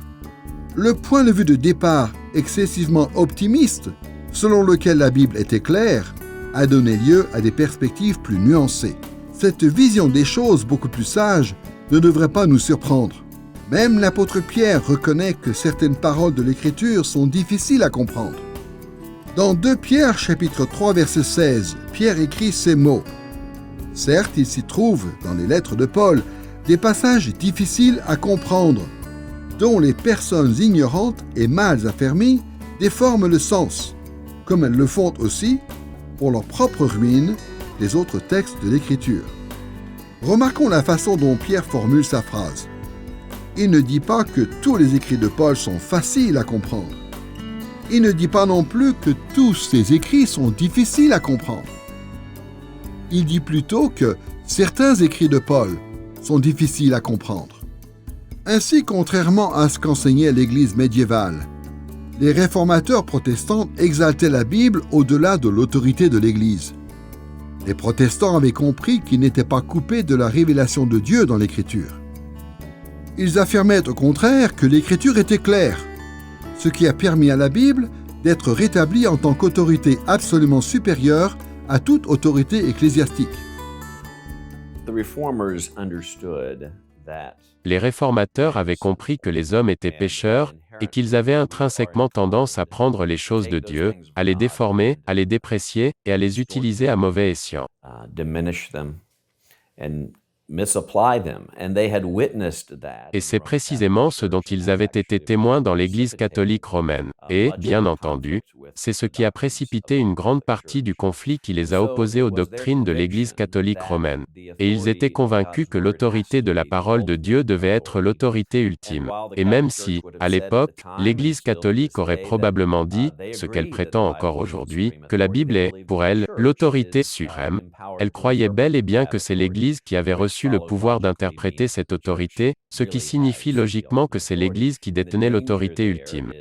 le point de vue de départ excessivement optimiste, selon lequel la Bible était claire, a donné lieu à des perspectives plus nuancées. Cette vision des choses beaucoup plus sage ne devrait pas nous surprendre. Même l'apôtre Pierre reconnaît que certaines paroles de l'Écriture sont difficiles à comprendre. Dans 2 Pierre chapitre 3 verset 16, Pierre écrit ces mots. Certes, il s'y trouve, dans les lettres de Paul, des passages difficiles à comprendre, dont les personnes ignorantes et mal affermies déforment le sens, comme elles le font aussi, pour leur propre ruine, des autres textes de l'Écriture. Remarquons la façon dont Pierre formule sa phrase. Il ne dit pas que tous les écrits de Paul sont faciles à comprendre. Il ne dit pas non plus que tous ses écrits sont difficiles à comprendre. Il dit plutôt que certains écrits de Paul sont difficiles à comprendre. Ainsi, contrairement à ce qu'enseignait l'Église médiévale, les réformateurs protestants exaltaient la Bible au-delà de l'autorité de l'Église. Les protestants avaient compris qu'ils n'étaient pas coupés de la révélation de Dieu dans l'Écriture. Ils affirmaient au contraire que l'Écriture était claire, ce qui a permis à la Bible d'être rétablie en tant qu'autorité absolument supérieure à toute autorité ecclésiastique. Les réformateurs avaient compris que les hommes étaient pécheurs et qu'ils avaient intrinsèquement tendance à prendre les choses de Dieu, à les déformer, à les déprécier et à les utiliser à mauvais escient. Et c'est précisément ce dont ils avaient été témoins dans l'Église catholique romaine. Et, bien entendu, c'est ce qui a précipité une grande partie du conflit qui les a opposés aux doctrines de l'Église catholique romaine. Et ils étaient convaincus que l'autorité de la parole de Dieu devait être l'autorité ultime. Et même si, à l'époque, l'Église catholique aurait probablement dit, ce qu'elle prétend encore aujourd'hui, que la Bible est, pour elle, l'autorité suprême, elle croyait bel et bien que c'est l'Église qui avait reçu le pouvoir d'interpréter cette autorité, ce qui signifie logiquement que c'est l'Église qui détenait l'autorité ultime.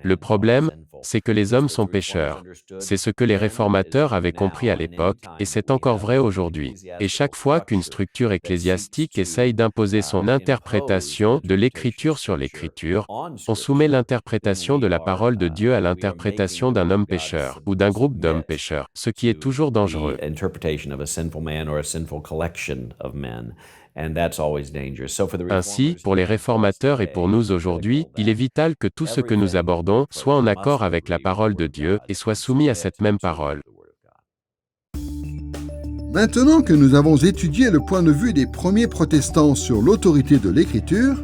Le problème, c'est que les hommes sont pécheurs. C'est ce que les réformateurs avaient compris à l'époque, et c'est encore vrai aujourd'hui. Et chaque fois qu'une structure ecclésiastique essaye d'imposer son interprétation de l'Écriture sur l'Écriture, on soumet l'interprétation de la parole de Dieu à l'interprétation d'un homme pécheur, ou d'un groupe d'hommes pécheurs, ce qui est toujours dangereux. Ainsi, pour les réformateurs et pour nous aujourd'hui, il est vital que tout ce que nous abordons soit en accord avec la parole de Dieu et soit soumis à cette même parole. Maintenant que nous avons étudié le point de vue des premiers protestants sur l'autorité de l'Écriture,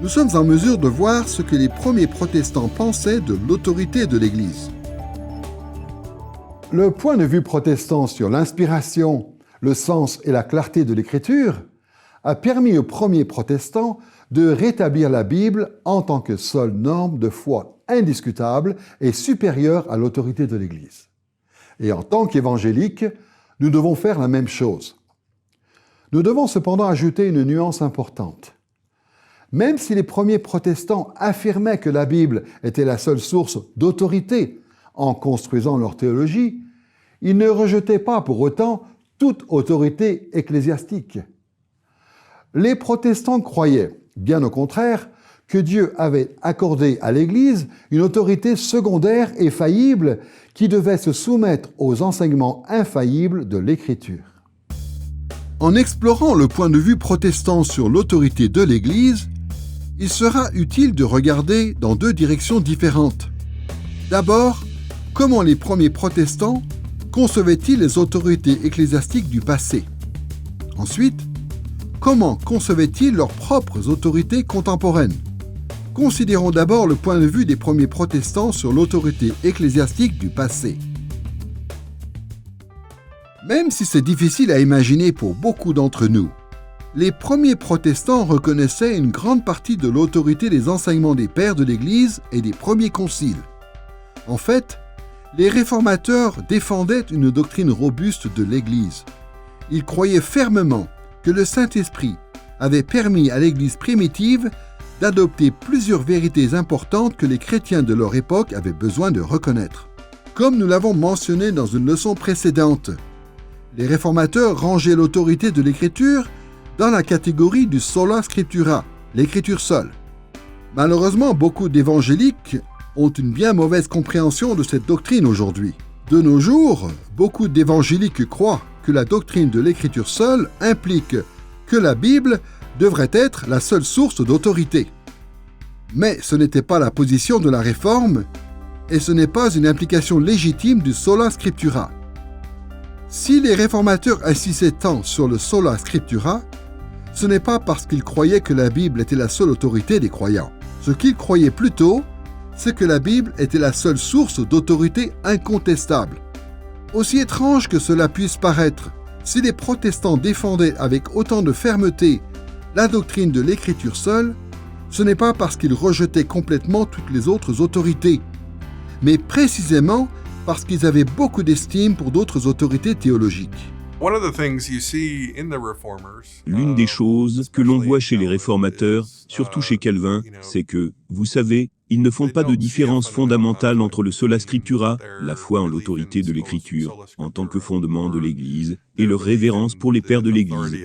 nous sommes en mesure de voir ce que les premiers protestants pensaient de l'autorité de l'Église. Le point de vue protestant sur l'inspiration, le sens et la clarté de l'Écriture a permis aux premiers protestants de rétablir la Bible en tant que seule norme de foi indiscutable et supérieure à l'autorité de l'Église. Et en tant qu'évangéliques, nous devons faire la même chose. Nous devons cependant ajouter une nuance importante. Même si les premiers protestants affirmaient que la Bible était la seule source d'autorité en construisant leur théologie, ils ne rejetaient pas pour autant toute autorité ecclésiastique. Les protestants croyaient, bien au contraire, que Dieu avait accordé à l'Église une autorité secondaire et faillible qui devait se soumettre aux enseignements infaillibles de l'Écriture. En explorant le point de vue protestant sur l'autorité de l'Église, il sera utile de regarder dans deux directions différentes. D'abord, comment les premiers protestants concevaient-ils les autorités ecclésiastiques du passé? Ensuite, comment concevaient-ils leurs propres autorités contemporaines? Considérons d'abord le point de vue des premiers protestants sur l'autorité ecclésiastique du passé. Même si c'est difficile à imaginer pour beaucoup d'entre nous, les premiers protestants reconnaissaient une grande partie de l'autorité des enseignements des pères de l'Église et des premiers conciles. En fait, les réformateurs défendaient une doctrine robuste de l'Église. Ils croyaient fermement que le Saint-Esprit avait permis à l'Église primitive d'adopter plusieurs vérités importantes que les chrétiens de leur époque avaient besoin de reconnaître. Comme nous l'avons mentionné dans une leçon précédente, les réformateurs rangeaient l'autorité de l'Écriture dans la catégorie du sola scriptura, l'Écriture seule. Malheureusement, beaucoup d'évangéliques ont une bien mauvaise compréhension de cette doctrine aujourd'hui. De nos jours, beaucoup d'évangéliques croient que la doctrine de l'Écriture seule implique que la Bible devrait être la seule source d'autorité. Mais ce n'était pas la position de la Réforme et ce n'est pas une implication légitime du sola scriptura. Si les réformateurs insistaient tant sur le sola scriptura, ce n'est pas parce qu'ils croyaient que la Bible était la seule autorité des croyants. Ce qu'ils croyaient plutôt, c'est que la Bible était la seule source d'autorité incontestable. Aussi étrange que cela puisse paraître, si les protestants défendaient avec autant de fermeté la doctrine de l'Écriture seule, ce n'est pas parce qu'ils rejetaient complètement toutes les autres autorités, mais précisément parce qu'ils avaient beaucoup d'estime pour d'autres autorités théologiques. L'une des choses que l'on voit chez les réformateurs, surtout chez Calvin, c'est que, vous savez, ils ne font pas de différence fondamentale entre le sola scriptura, la foi en l'autorité de l'Écriture, en tant que fondement de l'Église, et leur révérence pour les pères de l'Église.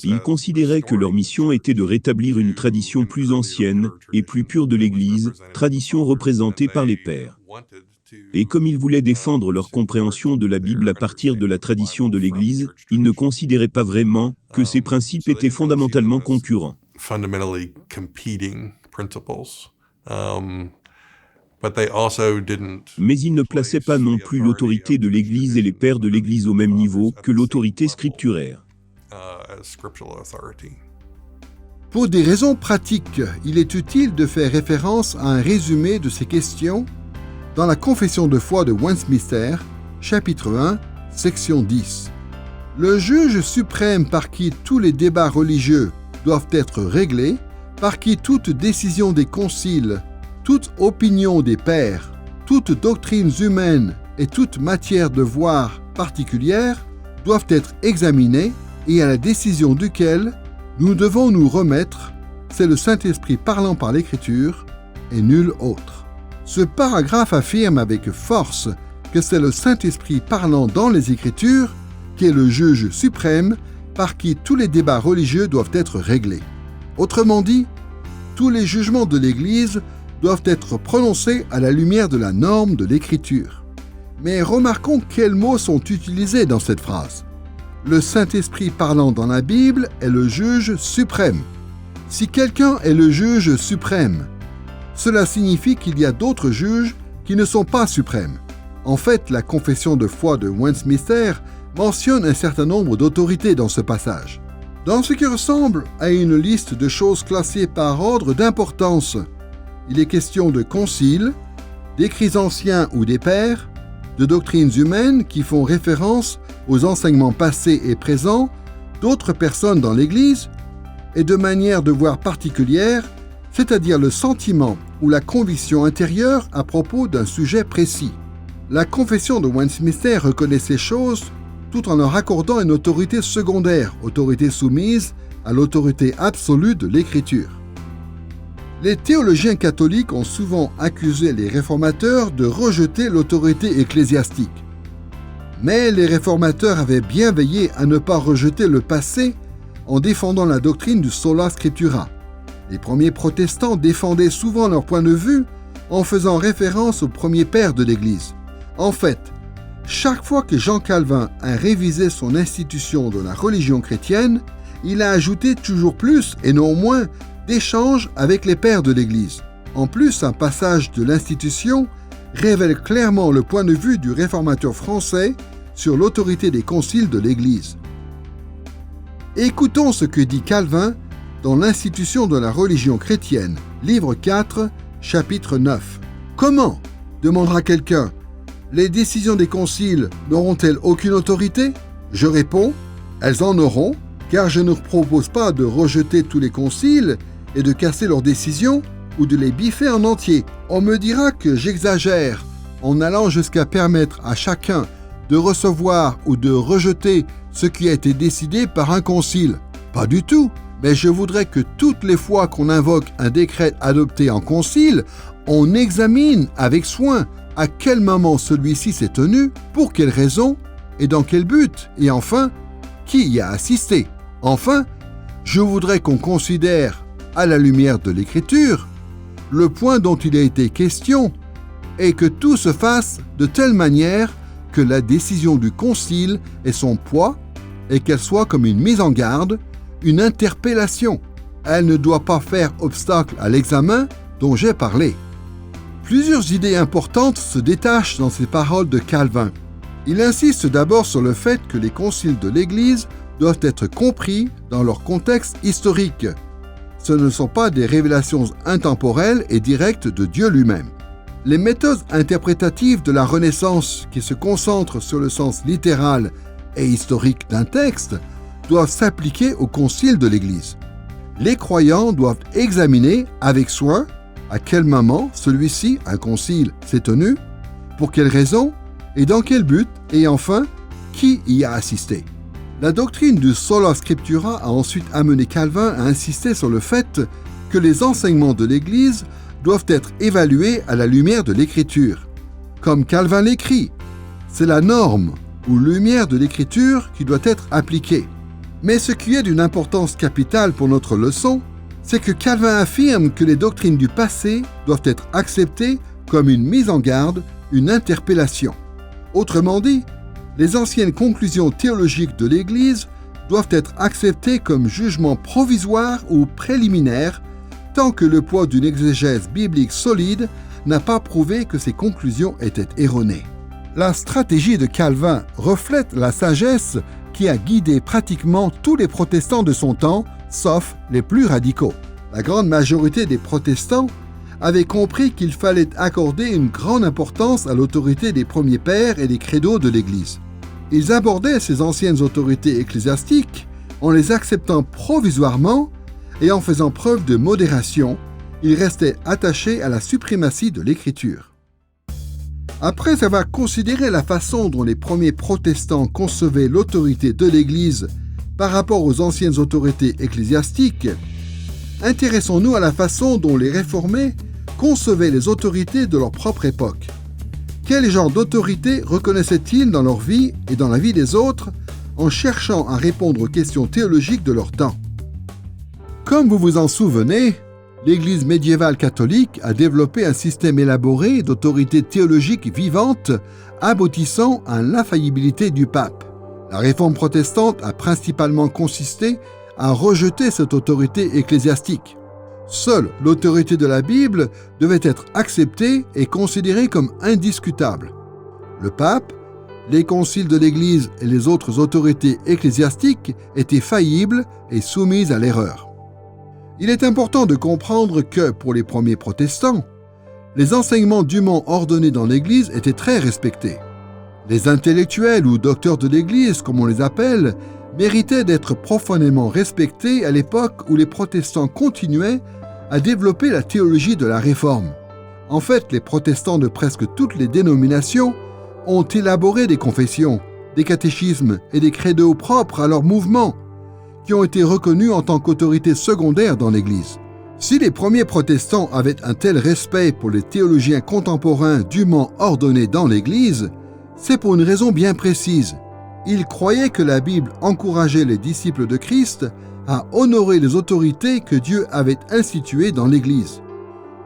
Ils considéraient que leur mission était de rétablir une tradition plus ancienne et plus pure de l'Église, tradition représentée par les pères. Et comme ils voulaient défendre leur compréhension de la Bible à partir de la tradition de l'Église, ils ne considéraient pas vraiment que ces principes étaient fondamentalement concurrents. Mais ils ne plaçaient pas non plus l'autorité de l'Église et les pères de l'Église au même niveau que l'autorité scripturaire. Pour des raisons pratiques, il est utile de faire référence à un résumé de ces questions dans la Confession de foi de Westminster, chapitre 1, section 10. Le juge suprême par qui tous les débats religieux doivent être réglés, par qui toute décision des conciles, toute opinion des pères, toutes doctrines humaines et toute matière de voir particulière doivent être examinées et à la décision duquel nous devons nous remettre, c'est le Saint-Esprit parlant par l'Écriture et nul autre. Ce paragraphe affirme avec force que c'est le Saint-Esprit parlant dans les Écritures qui est le juge suprême par qui tous les débats religieux doivent être réglés. Autrement dit, tous les jugements de l'Église doivent être prononcés à la lumière de la norme de l'Écriture. Mais remarquons quels mots sont utilisés dans cette phrase. Le Saint-Esprit parlant dans la Bible est le juge suprême. Si quelqu'un est le juge suprême, cela signifie qu'il y a d'autres juges qui ne sont pas suprêmes. En fait, la confession de foi de Westminster mentionne un certain nombre d'autorités dans ce passage. Dans ce qui ressemble à une liste de choses classées par ordre d'importance, il est question de conciles, d'écrits anciens ou des pères, de doctrines humaines qui font référence aux enseignements passés et présents d'autres personnes dans l'Église, et de manière de voir particulière, c'est-à-dire le sentiment ou la conviction intérieure à propos d'un sujet précis. La confession de Westminster reconnaît ces choses tout en leur accordant une autorité secondaire, autorité soumise à l'autorité absolue de l'Écriture. Les théologiens catholiques ont souvent accusé les réformateurs de rejeter l'autorité ecclésiastique. Mais les réformateurs avaient bien veillé à ne pas rejeter le passé en défendant la doctrine du sola scriptura. Les premiers protestants défendaient souvent leur point de vue en faisant référence aux premiers pères de l'Église. En fait, chaque fois que Jean Calvin a révisé son institution de la religion chrétienne, il a ajouté toujours plus et non moins d'échanges avec les pères de l'Église. En plus, un passage de l'institution révèle clairement le point de vue du réformateur français sur l'autorité des conciles de l'Église. Écoutons ce que dit Calvin dans l'institution de la religion chrétienne, livre 4, chapitre 9. « Comment ?» demandera quelqu'un. « Les décisions des conciles n'auront-elles aucune autorité ?» Je réponds, « Elles en auront, car je ne propose pas de rejeter tous les conciles et de casser leurs décisions ou de les biffer en entier. On me dira que j'exagère en allant jusqu'à permettre à chacun de recevoir ou de rejeter ce qui a été décidé par un concile. Pas du tout, mais je voudrais que toutes les fois qu'on invoque un décret adopté en concile, on examine avec soin à quel moment celui-ci s'est tenu, pour quelle raison et dans quel but, et enfin, qui y a assisté. Enfin, je voudrais qu'on considère, à la lumière de l'Écriture, le point dont il a été question et que tout se fasse de telle manière que la décision du concile ait son poids et qu'elle soit comme une mise en garde, une interpellation. Elle ne doit pas faire obstacle à l'examen dont j'ai parlé. Plusieurs idées importantes se détachent dans ces paroles de Calvin. Il insiste d'abord sur le fait que les conciles de l'Église doivent être compris dans leur contexte historique. Ce ne sont pas des révélations intemporelles et directes de Dieu lui-même. Les méthodes interprétatives de la Renaissance, qui se concentrent sur le sens littéral et historique d'un texte, doivent s'appliquer au concile de l'Église. Les croyants doivent examiner avec soin à quel moment celui-ci, un concile, s'est tenu, pour quelle raison et dans quel but, et enfin, qui y a assisté. La doctrine du sola scriptura a ensuite amené Calvin à insister sur le fait que les enseignements de l'Église doivent être évalués à la lumière de l'Écriture. Comme Calvin l'écrit, c'est la norme ou lumière de l'Écriture qui doit être appliquée. Mais ce qui est d'une importance capitale pour notre leçon, c'est que Calvin affirme que les doctrines du passé doivent être acceptées comme une mise en garde, une interpellation. Autrement dit, les anciennes conclusions théologiques de l'Église doivent être acceptées comme jugements provisoires ou préliminaires tant que le poids d'une exégèse biblique solide n'a pas prouvé que ces conclusions étaient erronées. La stratégie de Calvin reflète la sagesse qui a guidé pratiquement tous les protestants de son temps, sauf les plus radicaux. La grande majorité des protestants avaient compris qu'il fallait accorder une grande importance à l'autorité des premiers pères et des credos de l'Église. Ils abordaient ces anciennes autorités ecclésiastiques en les acceptant provisoirement et en faisant preuve de modération, ils restaient attachés à la suprématie de l'Écriture. Après avoir considéré la façon dont les premiers protestants concevaient l'autorité de l'Église par rapport aux anciennes autorités ecclésiastiques, intéressons-nous à la façon dont les réformés concevaient les autorités de leur propre époque. Quel genre d'autorité reconnaissaient-ils dans leur vie et dans la vie des autres en cherchant à répondre aux questions théologiques de leur temps? Comme vous vous en souvenez, l'Église médiévale catholique a développé un système élaboré d'autorité théologique vivante aboutissant à l'infaillibilité du pape. La réforme protestante a principalement consisté à rejeter cette autorité ecclésiastique. Seule l'autorité de la Bible devait être acceptée et considérée comme indiscutable. Le pape, les conciles de l'Église et les autres autorités ecclésiastiques étaient faillibles et soumises à l'erreur. Il est important de comprendre que, pour les premiers protestants, les enseignements dûment ordonnés dans l'Église étaient très respectés. Les intellectuels ou docteurs de l'Église, comme on les appelle, méritaient d'être profondément respectés à l'époque où les protestants continuaient à développer la théologie de la Réforme. En fait, les protestants de presque toutes les dénominations ont élaboré des confessions, des catéchismes et des credos propres à leur mouvement, qui ont été reconnus en tant qu'autorité secondaire dans l'Église. Si les premiers protestants avaient un tel respect pour les théologiens contemporains dûment ordonnés dans l'Église, c'est pour une raison bien précise. Ils croyaient que la Bible encourageait les disciples de Christ à honorer les autorités que Dieu avait instituées dans l'Église.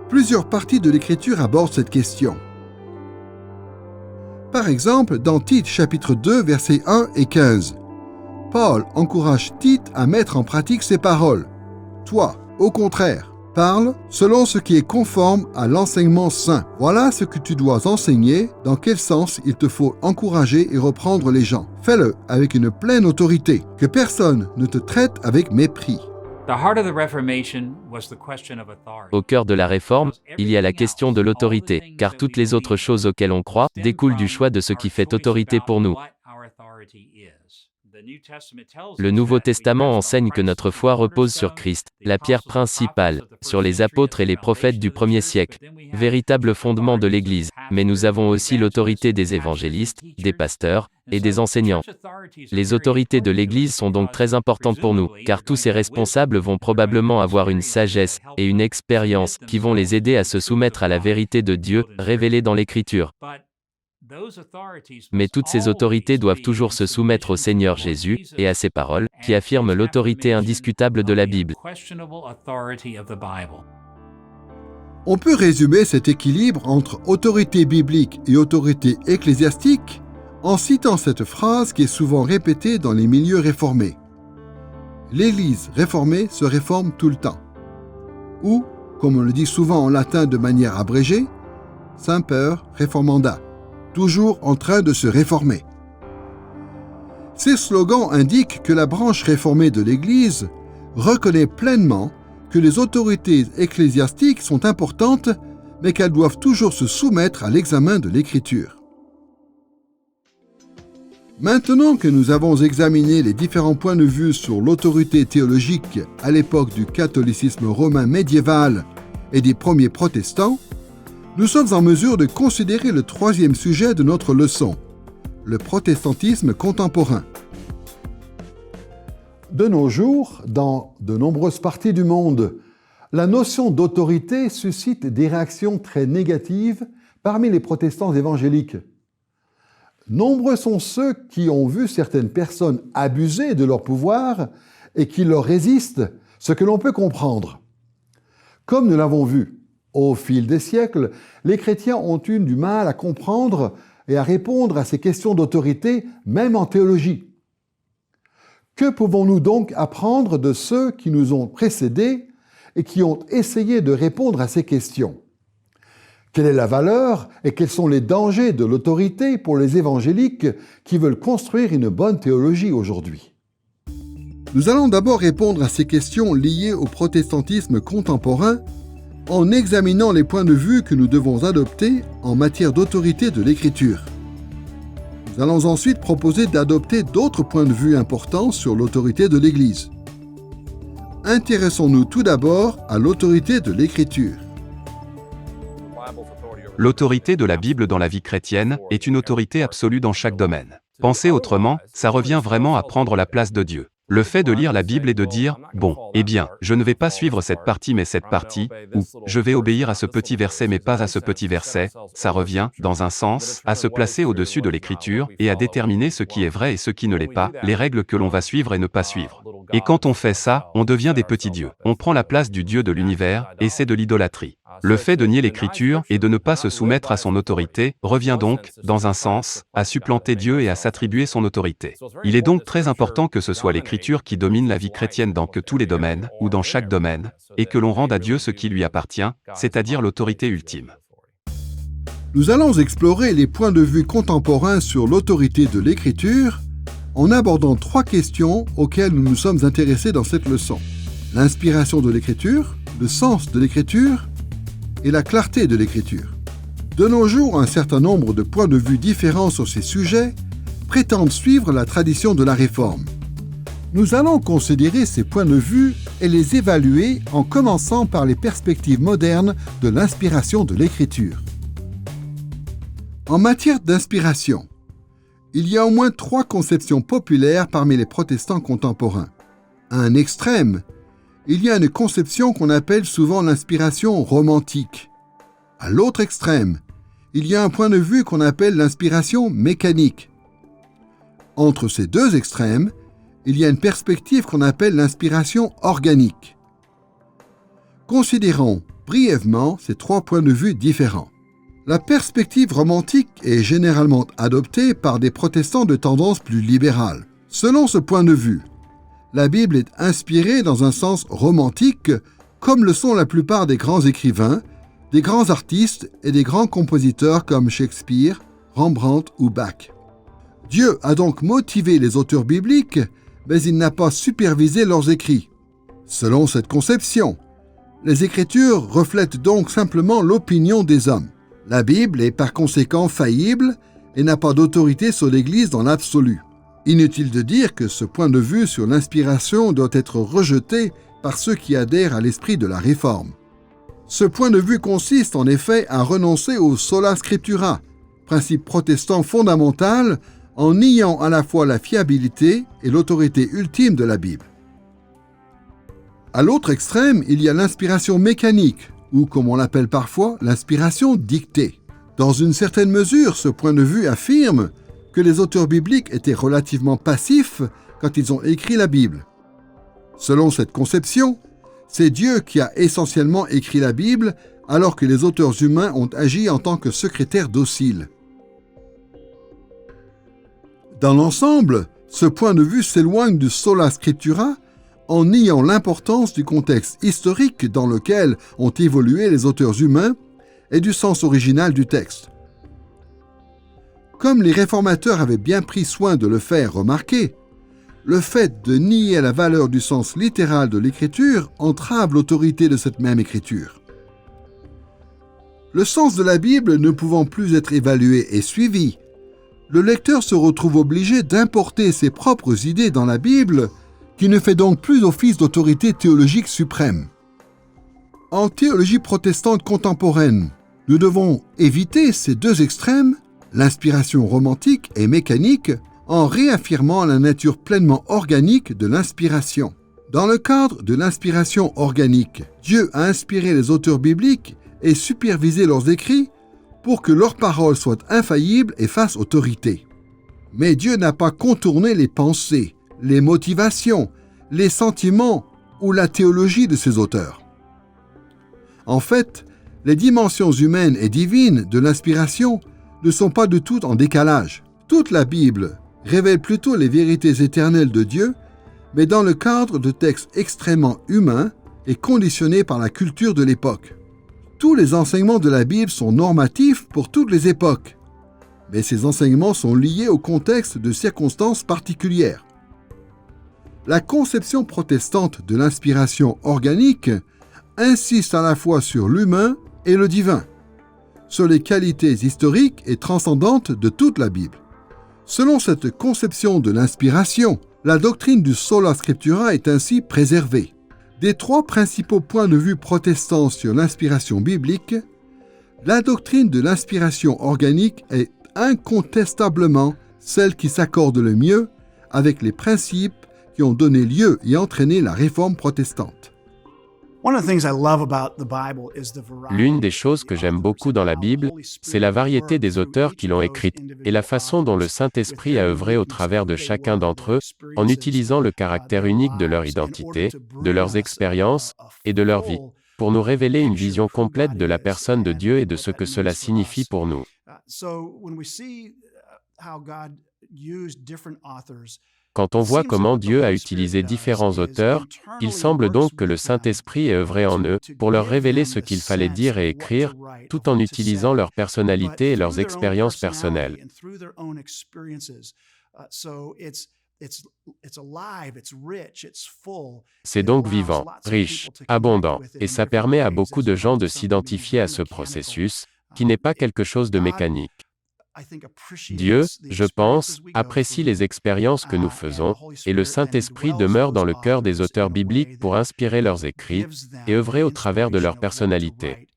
Plusieurs parties de l'Écriture abordent cette question. Par exemple, dans Tite chapitre 2, versets 1 et 15, Paul encourage Tite à mettre en pratique ces paroles. Toi, au contraire, parle selon ce qui est conforme à l'enseignement saint. Voilà ce que tu dois enseigner, dans quel sens il te faut encourager et reprendre les gens. Fais-le avec une pleine autorité, que personne ne te traite avec mépris. Au cœur de la Réforme, il y a la question de l'autorité, car toutes les autres choses auxquelles on croit découlent du choix de ce qui fait autorité pour nous. Le Nouveau Testament enseigne que notre foi repose sur Christ, la pierre principale, sur les apôtres et les prophètes du premier siècle, véritable fondement de l'Église, mais nous avons aussi l'autorité des évangélistes, des pasteurs et des enseignants. Les autorités de l'Église sont donc très importantes pour nous, car tous ces responsables vont probablement avoir une sagesse et une expérience qui vont les aider à se soumettre à la vérité de Dieu, révélée dans l'Écriture. Mais toutes ces autorités doivent toujours se soumettre au Seigneur Jésus et à ses paroles, qui affirment l'autorité indiscutable de la Bible. On peut résumer cet équilibre entre autorité biblique et autorité ecclésiastique en citant cette phrase qui est souvent répétée dans les milieux réformés. L'Église réformée se réforme tout le temps. Ou, comme on le dit souvent en latin de manière abrégée, Semper Reformanda, toujours en train de se réformer. Ces slogans indiquent que la branche réformée de l'Église reconnaît pleinement que les autorités ecclésiastiques sont importantes, mais qu'elles doivent toujours se soumettre à l'examen de l'Écriture. Maintenant que nous avons examiné les différents points de vue sur l'autorité théologique à l'époque du catholicisme romain médiéval et des premiers protestants, nous sommes en mesure de considérer le troisième sujet de notre leçon, le protestantisme contemporain. De nos jours, dans de nombreuses parties du monde, la notion d'autorité suscite des réactions très négatives parmi les protestants évangéliques. Nombreux sont ceux qui ont vu certaines personnes abuser de leur pouvoir et qui leur résistent, ce que l'on peut comprendre. Comme nous l'avons vu, au fil des siècles, les chrétiens ont eu du mal à comprendre et à répondre à ces questions d'autorité, même en théologie. Que pouvons-nous donc apprendre de ceux qui nous ont précédés et qui ont essayé de répondre à ces questions? Quelle est la valeur et quels sont les dangers de l'autorité pour les évangéliques qui veulent construire une bonne théologie aujourd'hui? Nous allons d'abord répondre à ces questions liées au protestantisme contemporain en examinant les points de vue que nous devons adopter en matière d'autorité de l'Écriture. Nous allons ensuite proposer d'adopter d'autres points de vue importants sur l'autorité de l'Église. Intéressons-nous tout d'abord à l'autorité de l'Écriture. L'autorité de la Bible dans la vie chrétienne est une autorité absolue dans chaque domaine. Penser autrement, ça revient vraiment à prendre la place de Dieu. Le fait de lire la Bible et de dire « Bon, eh bien, je ne vais pas suivre cette partie mais cette partie » ou « Je vais obéir à ce petit verset mais pas à ce petit verset », ça revient, dans un sens, à se placer au-dessus de l'Écriture et à déterminer ce qui est vrai et ce qui ne l'est pas, les règles que l'on va suivre et ne pas suivre. Et quand on fait ça, on devient des petits dieux. On prend la place du Dieu de l'univers et c'est de l'idolâtrie. Le fait de nier l'Écriture et de ne pas se soumettre à son autorité revient donc, dans un sens, à supplanter Dieu et à s'attribuer son autorité. Il est donc très important que ce soit l'Écriture qui domine la vie chrétienne dans tous les domaines, ou dans chaque domaine, et que l'on rende à Dieu ce qui lui appartient, c'est-à-dire l'autorité ultime. Nous allons explorer les points de vue contemporains sur l'autorité de l'Écriture en abordant 3 questions auxquelles nous nous sommes intéressés dans cette leçon. L'inspiration de l'Écriture, le sens de l'Écriture et la clarté de l'Écriture. De nos jours, un certain nombre de points de vue différents sur ces sujets prétendent suivre la tradition de la Réforme. Nous allons considérer ces points de vue et les évaluer en commençant par les perspectives modernes de l'inspiration de l'Écriture. En matière d'inspiration, il y a au moins 3 conceptions populaires parmi les protestants contemporains. À un extrême, il y a une conception qu'on appelle souvent l'inspiration romantique. À l'autre extrême, il y a un point de vue qu'on appelle l'inspiration mécanique. Entre ces deux extrêmes, il y a une perspective qu'on appelle l'inspiration organique. Considérons brièvement ces 3 points de vue différents. La perspective romantique est généralement adoptée par des protestants de tendance plus libérale. Selon ce point de vue, la Bible est inspirée dans un sens romantique, comme le sont la plupart des grands écrivains, des grands artistes et des grands compositeurs comme Shakespeare, Rembrandt ou Bach. Dieu a donc motivé les auteurs bibliques, mais il n'a pas supervisé leurs écrits. Selon cette conception, les Écritures reflètent donc simplement l'opinion des hommes. La Bible est par conséquent faillible et n'a pas d'autorité sur l'Église dans l'absolu. Inutile de dire que ce point de vue sur l'inspiration doit être rejeté par ceux qui adhèrent à l'esprit de la Réforme. Ce point de vue consiste en effet à renoncer au sola scriptura, principe protestant fondamental, en niant à la fois la fiabilité et l'autorité ultime de la Bible. À l'autre extrême, il y a l'inspiration mécanique, ou comme on l'appelle parfois, l'inspiration dictée. Dans une certaine mesure, ce point de vue affirme que les auteurs bibliques étaient relativement passifs quand ils ont écrit la Bible. Selon cette conception, c'est Dieu qui a essentiellement écrit la Bible, alors que les auteurs humains ont agi en tant que secrétaires dociles. Dans l'ensemble, ce point de vue s'éloigne du sola scriptura en niant l'importance du contexte historique dans lequel ont évolué les auteurs humains et du sens original du texte. Comme les réformateurs avaient bien pris soin de le faire remarquer, le fait de nier la valeur du sens littéral de l'écriture entrave l'autorité de cette même écriture. Le sens de la Bible ne pouvant plus être évalué et suivi, le lecteur se retrouve obligé d'importer ses propres idées dans la Bible, qui ne fait donc plus office d'autorité théologique suprême. En théologie protestante contemporaine, nous devons éviter ces deux extrêmes, l'inspiration romantique et mécanique, en réaffirmant la nature pleinement organique de l'inspiration. Dans le cadre de l'inspiration organique, Dieu a inspiré les auteurs bibliques et supervisé leurs écrits pour que leurs paroles soient infaillibles et fassent autorité. Mais Dieu n'a pas contourné les pensées, les motivations, les sentiments ou la théologie de ses auteurs. En fait, les dimensions humaines et divines de l'inspiration ne sont pas du tout en décalage. Toute la Bible révèle plutôt les vérités éternelles de Dieu, mais dans le cadre de textes extrêmement humains et conditionnés par la culture de l'époque. Tous les enseignements de la Bible sont normatifs pour toutes les époques, mais ces enseignements sont liés au contexte de circonstances particulières. La conception protestante de l'inspiration organique insiste à la fois sur l'humain et le divin, sur les qualités historiques et transcendantes de toute la Bible. Selon cette conception de l'inspiration, la doctrine du sola scriptura est ainsi préservée. Des 3 principaux points de vue protestants sur l'inspiration biblique, la doctrine de l'inspiration organique est incontestablement celle qui s'accorde le mieux avec les principes qui ont donné lieu et entraîné la réforme protestante. L'une des choses que j'aime beaucoup dans la Bible, c'est la variété des auteurs qui l'ont écrite et la façon dont le Saint-Esprit a œuvré au travers de chacun d'entre eux, en utilisant le caractère unique de leur identité, de leurs expériences et de leur vie, pour nous révéler une vision complète de la personne de Dieu et de ce que cela signifie pour nous. Quand on voit comment Dieu a utilisé différents auteurs, il semble donc que le Saint-Esprit ait œuvré en eux pour leur révéler ce qu'il fallait dire et écrire, tout en utilisant leur personnalité et leurs expériences personnelles. C'est donc vivant, riche, abondant, et ça permet à beaucoup de gens de s'identifier à ce processus, qui n'est pas quelque chose de mécanique. Dieu, je pense, apprécie les expériences que nous faisons, et le Saint-Esprit demeure dans le cœur des auteurs bibliques pour inspirer leurs écrits et œuvrer au travers de leur personnalité.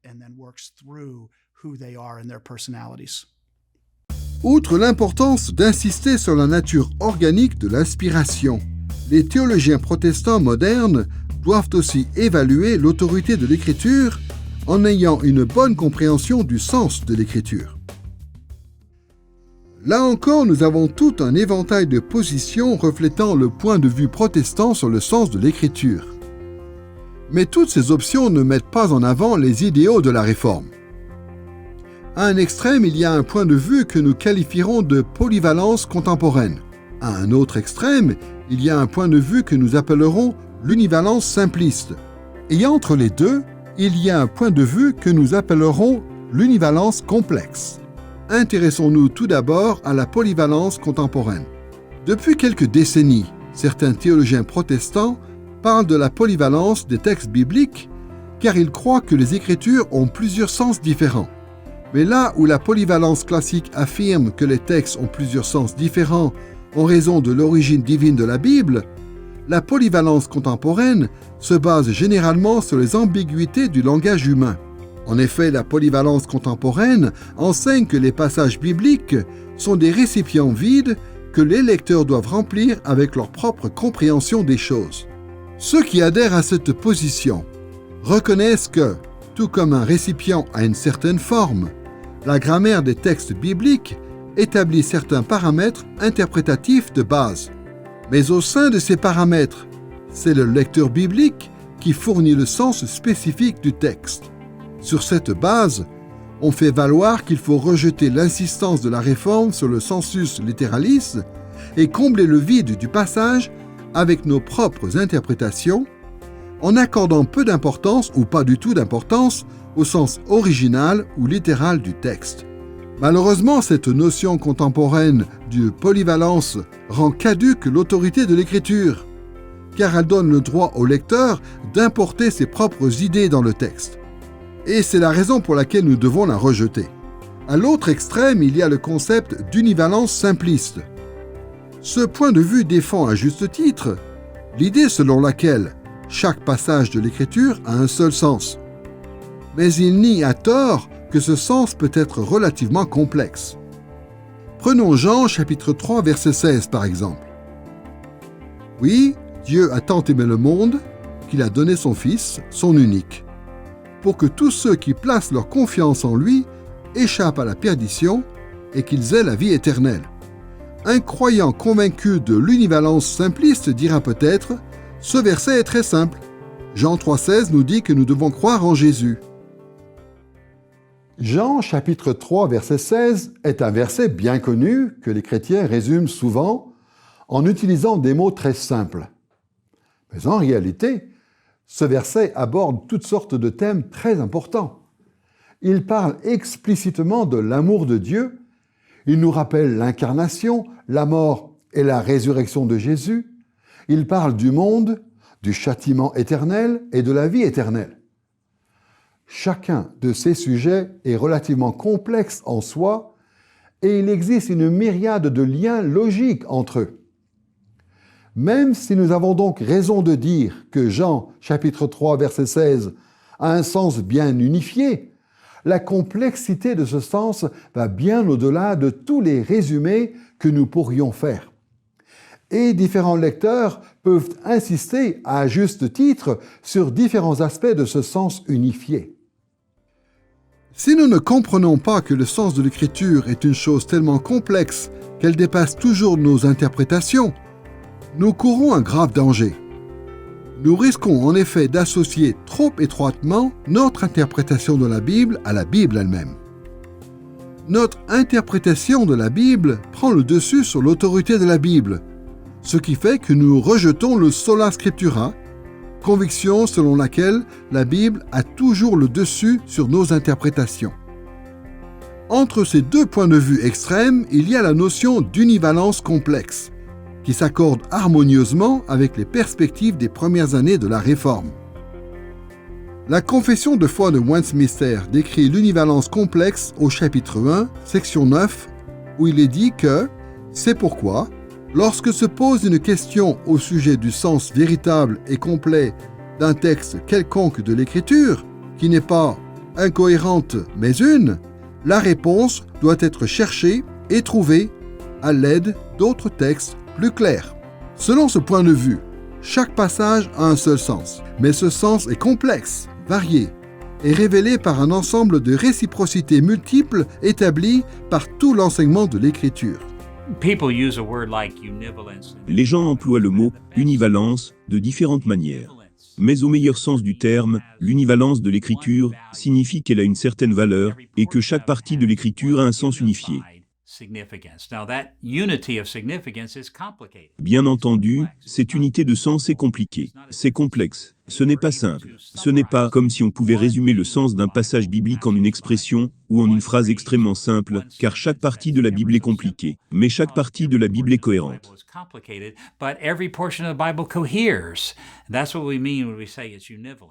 Outre l'importance d'insister sur la nature organique de l'inspiration, les théologiens protestants modernes doivent aussi évaluer l'autorité de l'Écriture en ayant une bonne compréhension du sens de l'Écriture. Là encore, nous avons tout un éventail de positions reflétant le point de vue protestant sur le sens de l'Écriture. Mais toutes ces options ne mettent pas en avant les idéaux de la Réforme. À un extrême, il y a un point de vue que nous qualifierons de polyvalence contemporaine. À un autre extrême, il y a un point de vue que nous appellerons l'univalence simpliste. Et entre les deux, il y a un point de vue que nous appellerons l'univalence complexe. Intéressons-nous tout d'abord à la polyvalence contemporaine. Depuis quelques décennies, certains théologiens protestants parlent de la polyvalence des textes bibliques car ils croient que les Écritures ont plusieurs sens différents. Mais là où la polyvalence classique affirme que les textes ont plusieurs sens différents en raison de l'origine divine de la Bible, la polyvalence contemporaine se base généralement sur les ambiguïtés du langage humain. En effet, la polyvalence contemporaine enseigne que les passages bibliques sont des récipients vides que les lecteurs doivent remplir avec leur propre compréhension des choses. Ceux qui adhèrent à cette position reconnaissent que, tout comme un récipient a une certaine forme, la grammaire des textes bibliques établit certains paramètres interprétatifs de base. Mais au sein de ces paramètres, c'est le lecteur biblique qui fournit le sens spécifique du texte. Sur cette base, on fait valoir qu'il faut rejeter l'insistance de la Réforme sur le sensus littéralis et combler le vide du passage avec nos propres interprétations, en accordant peu d'importance ou pas du tout d'importance au sens original ou littéral du texte. Malheureusement, cette notion contemporaine de polyvalence rend caduque l'autorité de l'Écriture, car elle donne le droit au lecteur d'importer ses propres idées dans le texte. Et c'est la raison pour laquelle nous devons la rejeter. À l'autre extrême, il y a le concept d'univalence simpliste. Ce point de vue défend à juste titre l'idée selon laquelle chaque passage de l'Écriture a un seul sens. Mais il nie à tort que ce sens peut être relativement complexe. Prenons Jean chapitre 3 verset 16 par exemple. Oui, Dieu a tant aimé le monde qu'il a donné son Fils, son unique, pour que tous ceux qui placent leur confiance en lui échappent à la perdition et qu'ils aient la vie éternelle. Un croyant convaincu de l'univalence simpliste dira peut-être « Ce verset est très simple. Jean 3,16 nous dit que nous devons croire en Jésus. » Jean chapitre 3 verset 16 est un verset bien connu que les chrétiens résument souvent en utilisant des mots très simples. Mais en réalité, ce verset aborde toutes sortes de thèmes très importants. Il parle explicitement de l'amour de Dieu, il nous rappelle l'incarnation, la mort et la résurrection de Jésus, il parle du monde, du châtiment éternel et de la vie éternelle. Chacun de ces sujets est relativement complexe en soi et il existe une myriade de liens logiques entre eux. Même si nous avons donc raison de dire que Jean, chapitre 3, verset 16, a un sens bien unifié, la complexité de ce sens va bien au-delà de tous les résumés que nous pourrions faire. Et différents lecteurs peuvent insister à juste titre sur différents aspects de ce sens unifié. Si nous ne comprenons pas que le sens de l'Écriture est une chose tellement complexe qu'elle dépasse toujours nos interprétations, nous courons un grave danger. Nous risquons en effet d'associer trop étroitement notre interprétation de la Bible à la Bible elle-même. Notre interprétation de la Bible prend le dessus sur l'autorité de la Bible, ce qui fait que nous rejetons le sola scriptura, conviction selon laquelle la Bible a toujours le dessus sur nos interprétations. Entre ces deux points de vue extrêmes, il y a la notion d'univalence complexe, qui s'accorde harmonieusement avec les perspectives des premières années de la Réforme. La Confession de foi de Westminster décrit l'univalence complexe au chapitre 1, section 9, où il est dit que « C'est pourquoi, lorsque se pose une question au sujet du sens véritable et complet d'un texte quelconque de l'Écriture, qui n'est pas incohérente mais une, la réponse doit être cherchée et trouver, à l'aide d'autres textes plus clairs. Selon ce point de vue, chaque passage a un seul sens, mais ce sens est complexe, varié, et révélé par un ensemble de réciprocités multiples établies par tout l'enseignement de l'Écriture. Les gens emploient le mot « univalence » de différentes manières. Mais au meilleur sens du terme, l'univalence de l'écriture signifie qu'elle a une certaine valeur et que chaque partie de l'écriture a un sens unifié. Bien entendu, cette unité de sens est compliquée. C'est complexe. Ce n'est pas simple. Ce n'est pas comme si on pouvait résumer le sens d'un passage biblique en une expression ou en une phrase extrêmement simple, car chaque partie de la Bible est compliquée, mais chaque partie de la Bible est cohérente.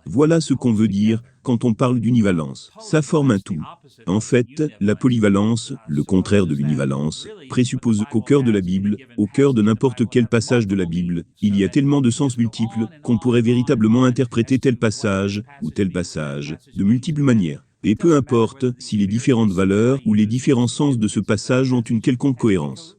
Voilà ce qu'on veut dire quand on parle d'univalence. Ça forme un tout. En fait, la polyvalence, le contraire de l'univalence, présuppose qu'au cœur de la Bible, au cœur de n'importe quel passage de la Bible, il y a tellement de sens multiples qu'on pourrait véritablement interpréter tel passage ou tel passage de multiples manières. Et peu importe si les différentes valeurs ou les différents sens de ce passage ont une quelconque cohérence.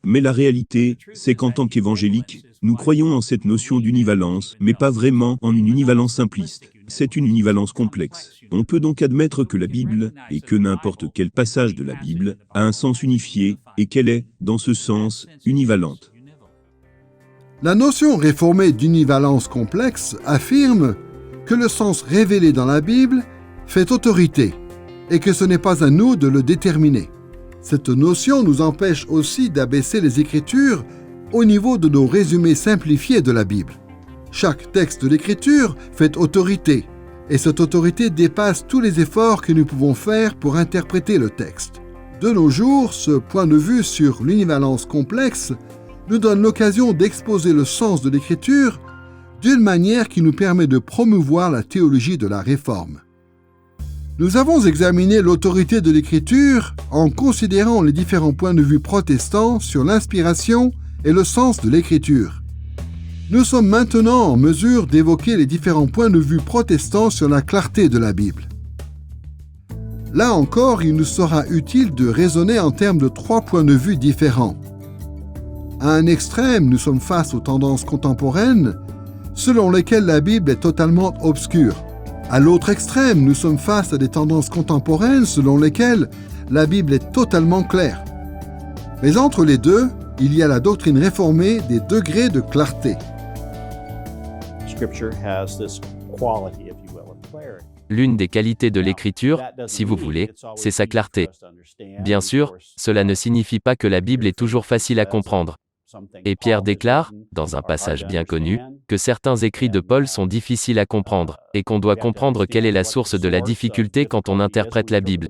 Mais la réalité, c'est qu'en tant qu'évangéliques, nous croyons en cette notion d'univalence, mais pas vraiment en une univalence simpliste. C'est une univalence complexe. On peut donc admettre que la Bible, et que n'importe quel passage de la Bible, a un sens unifié, et qu'elle est, dans ce sens, univalente. La notion réformée d'univalence complexe affirme que le sens révélé dans la Bible fait autorité, et que ce n'est pas à nous de le déterminer. Cette notion nous empêche aussi d'abaisser les Écritures au niveau de nos résumés simplifiés de la Bible. Chaque texte de l'Écriture fait autorité, et cette autorité dépasse tous les efforts que nous pouvons faire pour interpréter le texte. De nos jours, ce point de vue sur l'univalence complexe nous donne l'occasion d'exposer le sens de l'Écriture d'une manière qui nous permet de promouvoir la théologie de la Réforme. Nous avons examiné l'autorité de l'Écriture en considérant les différents points de vue protestants sur l'inspiration et le sens de l'Écriture. Nous sommes maintenant en mesure d'évoquer les différents points de vue protestants sur la clarté de la Bible. Là encore, il nous sera utile de raisonner en termes de 3 points de vue différents. À un extrême, nous sommes face aux tendances contemporaines selon lesquelles la Bible est totalement obscure. À l'autre extrême, nous sommes face à des tendances contemporaines selon lesquelles la Bible est totalement claire. Mais entre les deux, il y a la doctrine réformée des degrés de clarté. L'une des qualités de l'Écriture, si vous voulez, c'est sa clarté. Bien sûr, cela ne signifie pas que la Bible est toujours facile à comprendre. Et Pierre déclare, dans un passage bien connu, que certains écrits de Paul sont difficiles à comprendre, et qu'on doit comprendre quelle est la source de la difficulté quand on interprète la Bible.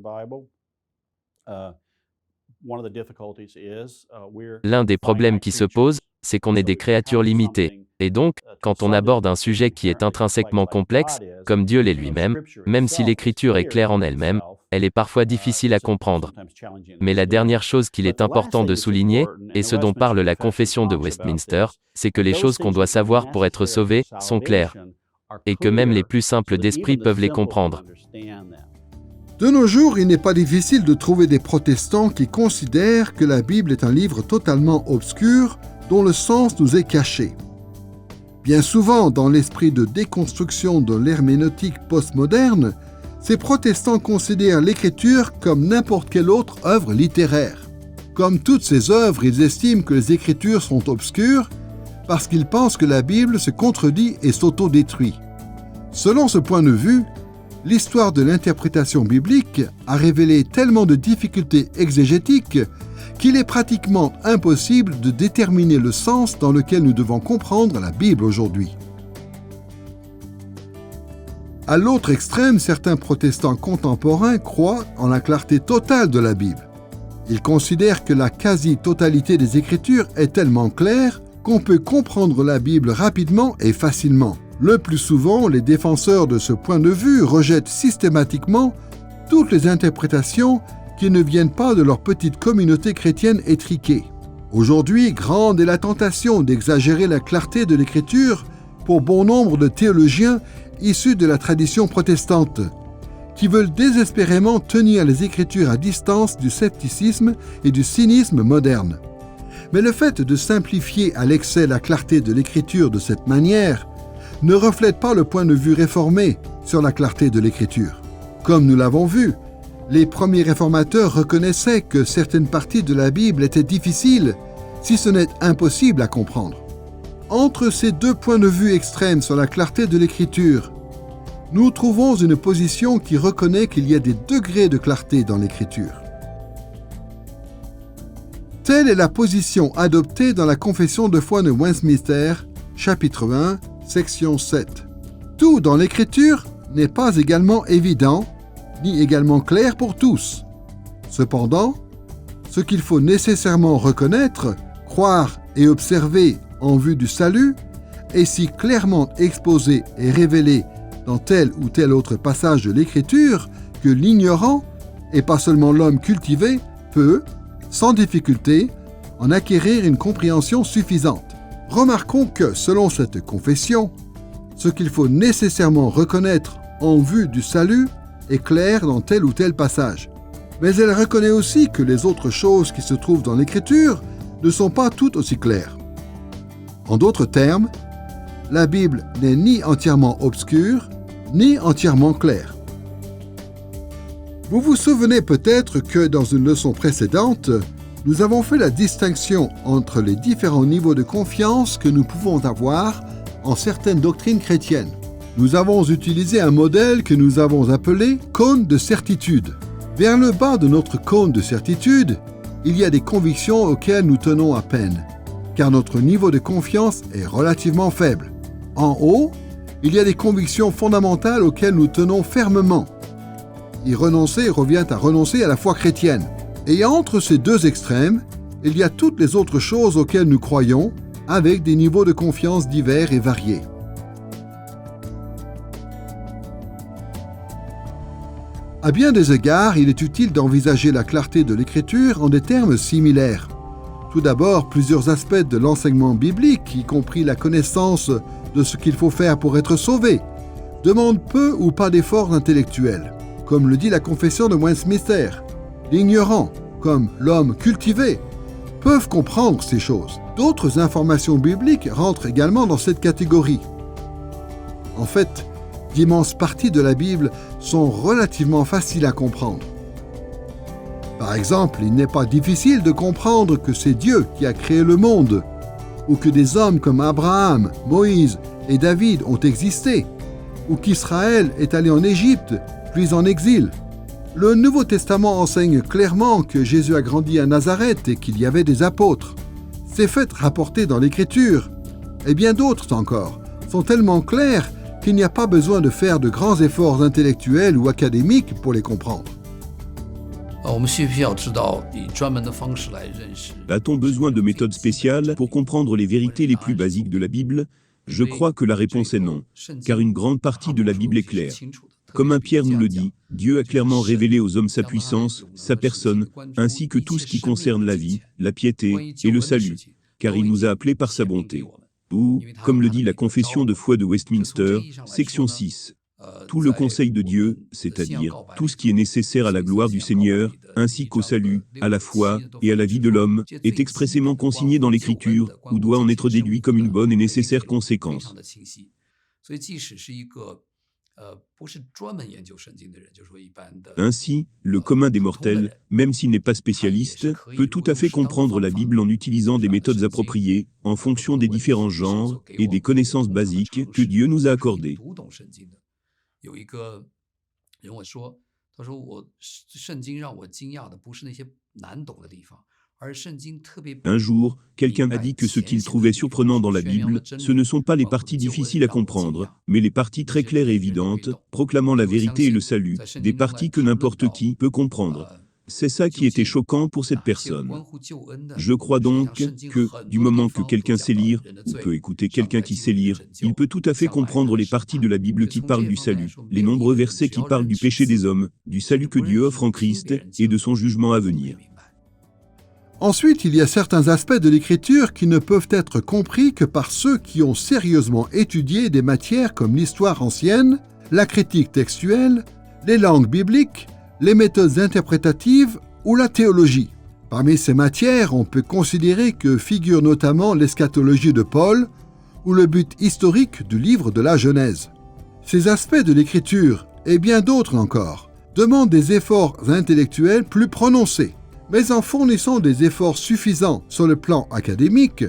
L'un des problèmes qui se pose, c'est qu'on est des créatures limitées. Et donc, quand on aborde un sujet qui est intrinsèquement complexe, comme Dieu l'est lui-même, même si l'Écriture est claire en elle-même, elle est parfois difficile à comprendre. Mais la dernière chose qu'il est important de souligner, et ce dont parle la Confession de Westminster, c'est que les choses qu'on doit savoir pour être sauvés sont claires, et que même les plus simples d'esprit peuvent les comprendre. De nos jours, il n'est pas difficile de trouver des protestants qui considèrent que la Bible est un livre totalement obscur dont le sens nous est caché. Bien souvent, dans l'esprit de déconstruction de l'herméneutique postmoderne, ces protestants considèrent l'Écriture comme n'importe quelle autre œuvre littéraire. Comme toutes ces œuvres, ils estiment que les Écritures sont obscures parce qu'ils pensent que la Bible se contredit et s'autodétruit. Selon ce point de vue, l'histoire de l'interprétation biblique a révélé tellement de difficultés exégétiques qu'il est pratiquement impossible de déterminer le sens dans lequel nous devons comprendre la Bible aujourd'hui. À l'autre extrême, certains protestants contemporains croient en la clarté totale de la Bible. Ils considèrent que la quasi-totalité des Écritures est tellement claire qu'on peut comprendre la Bible rapidement et facilement. Le plus souvent, les défenseurs de ce point de vue rejettent systématiquement toutes les interprétations qui ne viennent pas de leur petite communauté chrétienne étriquée. Aujourd'hui, grande est la tentation d'exagérer la clarté de l'Écriture pour bon nombre de théologiens issus de la tradition protestante, qui veulent désespérément tenir les Écritures à distance du scepticisme et du cynisme moderne. Mais le fait de simplifier à l'excès la clarté de l'Écriture de cette manière ne reflète pas le point de vue réformé sur la clarté de l'Écriture. Comme nous l'avons vu, les premiers réformateurs reconnaissaient que certaines parties de la Bible étaient difficiles, si ce n'est impossible à comprendre. Entre ces deux points de vue extrêmes sur la clarté de l'Écriture, nous trouvons une position qui reconnaît qu'il y a des degrés de clarté dans l'Écriture. Telle est la position adoptée dans la Confession de foi de Westminster, chapitre 1, section 7. Tout dans l'Écriture n'est pas également évident, ni également clair pour tous. Cependant, ce qu'il faut nécessairement reconnaître, croire et observer en vue du salut est si clairement exposé et révélé dans tel ou tel autre passage de l'Écriture que l'ignorant, et pas seulement l'homme cultivé, peut, sans difficulté, en acquérir une compréhension suffisante. Remarquons que, selon cette confession, ce qu'il faut nécessairement reconnaître en vue du salut est clair dans tel ou tel passage. Mais elle reconnaît aussi que les autres choses qui se trouvent dans l'Écriture ne sont pas toutes aussi claires. En d'autres termes, la Bible n'est ni entièrement obscure, ni entièrement claire. Vous vous souvenez peut-être que dans une leçon précédente, nous avons fait la distinction entre les différents niveaux de confiance que nous pouvons avoir en certaines doctrines chrétiennes. Nous avons utilisé un modèle que nous avons appelé cône de certitude. Vers le bas de notre cône de certitude, il y a des convictions auxquelles nous tenons à peine, car notre niveau de confiance est relativement faible. En haut, il y a des convictions fondamentales auxquelles nous tenons fermement. Y renoncer revient à renoncer à la foi chrétienne. Et entre ces deux extrêmes, il y a toutes les autres choses auxquelles nous croyons, avec des niveaux de confiance divers et variés. À bien des égards, il est utile d'envisager la clarté de l'Écriture en des termes similaires. Tout d'abord, plusieurs aspects de l'enseignement biblique, y compris la connaissance de ce qu'il faut faire pour être sauvé, demandent peu ou pas d'efforts intellectuels. Comme le dit la Confession de Westminster, l'ignorant, comme l'homme cultivé, peuvent comprendre ces choses. D'autres informations bibliques rentrent également dans cette catégorie. En fait, d'immenses parties de la Bible sont relativement faciles à comprendre. Par exemple, il n'est pas difficile de comprendre que c'est Dieu qui a créé le monde, ou que des hommes comme Abraham, Moïse et David ont existé, ou qu'Israël est allé en Égypte, puis en exil. Le Nouveau Testament enseigne clairement que Jésus a grandi à Nazareth et qu'il y avait des apôtres. Ces faits rapportés dans l'Écriture, et bien d'autres encore, sont tellement clairs qu'il n'y a pas besoin de faire de grands efforts intellectuels ou académiques pour les comprendre. A-t-on besoin de méthodes spéciales pour comprendre les vérités les plus basiques de la Bible? Je crois que la réponse est non, car une grande partie de la Bible est claire. Comme 1 Pierre nous le dit, Dieu a clairement révélé aux hommes sa puissance, sa personne, ainsi que tout ce qui concerne la vie, la piété et le salut, car il nous a appelés par sa bonté. Ou, comme le dit la Confession de foi de Westminster, section 6, tout le conseil de Dieu, c'est-à-dire tout ce qui est nécessaire à la gloire du Seigneur, ainsi qu'au salut, à la foi et à la vie de l'homme, est expressément consigné dans l'Écriture, ou doit en être déduit comme une bonne et nécessaire conséquence. Ainsi, le commun des mortels, même s'il n'est pas spécialiste, peut tout à fait comprendre la Bible en utilisant des méthodes appropriées, en fonction des différents genres et des connaissances basiques que Dieu nous a accordées. Un jour, quelqu'un a dit que ce qu'il trouvait surprenant dans la Bible, ce ne sont pas les parties difficiles à comprendre, mais les parties très claires et évidentes, proclamant la vérité et le salut, des parties que n'importe qui peut comprendre. C'est ça qui était choquant pour cette personne. Je crois donc que, du moment que quelqu'un sait lire, ou peut écouter quelqu'un qui sait lire, il peut tout à fait comprendre les parties de la Bible qui parlent du salut, les nombreux versets qui parlent du péché des hommes, du salut que Dieu offre en Christ et de son jugement à venir. Ensuite, il y a certains aspects de l'Écriture qui ne peuvent être compris que par ceux qui ont sérieusement étudié des matières comme l'histoire ancienne, la critique textuelle, les langues bibliques, les méthodes interprétatives ou la théologie. Parmi ces matières, on peut considérer que figure notamment l'eschatologie de Paul ou le but historique du livre de la Genèse. Ces aspects de l'écriture, et bien d'autres encore, demandent des efforts intellectuels plus prononcés. Mais en fournissant des efforts suffisants sur le plan académique,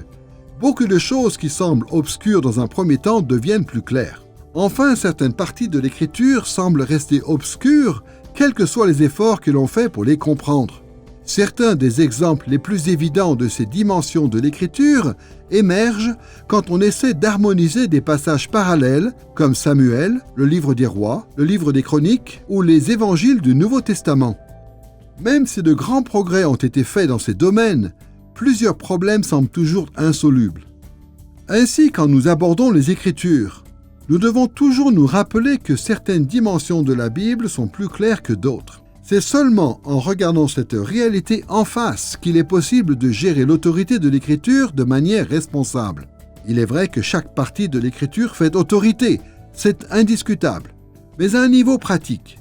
beaucoup de choses qui semblent obscures dans un premier temps deviennent plus claires. Enfin, certaines parties de l'écriture semblent rester obscures, quels que soient les efforts que l'on fait pour les comprendre. Certains des exemples les plus évidents de ces dimensions de l'écriture émergent quand on essaie d'harmoniser des passages parallèles comme Samuel, le livre des rois, le livre des chroniques ou les évangiles du Nouveau Testament. Même si de grands progrès ont été faits dans ces domaines, plusieurs problèmes semblent toujours insolubles. Ainsi, quand nous abordons les Écritures, nous devons toujours nous rappeler que certaines dimensions de la Bible sont plus claires que d'autres. C'est seulement en regardant cette réalité en face qu'il est possible de gérer l'autorité de l'Écriture de manière responsable. Il est vrai que chaque partie de l'Écriture fait autorité, c'est indiscutable. Mais à un niveau pratique,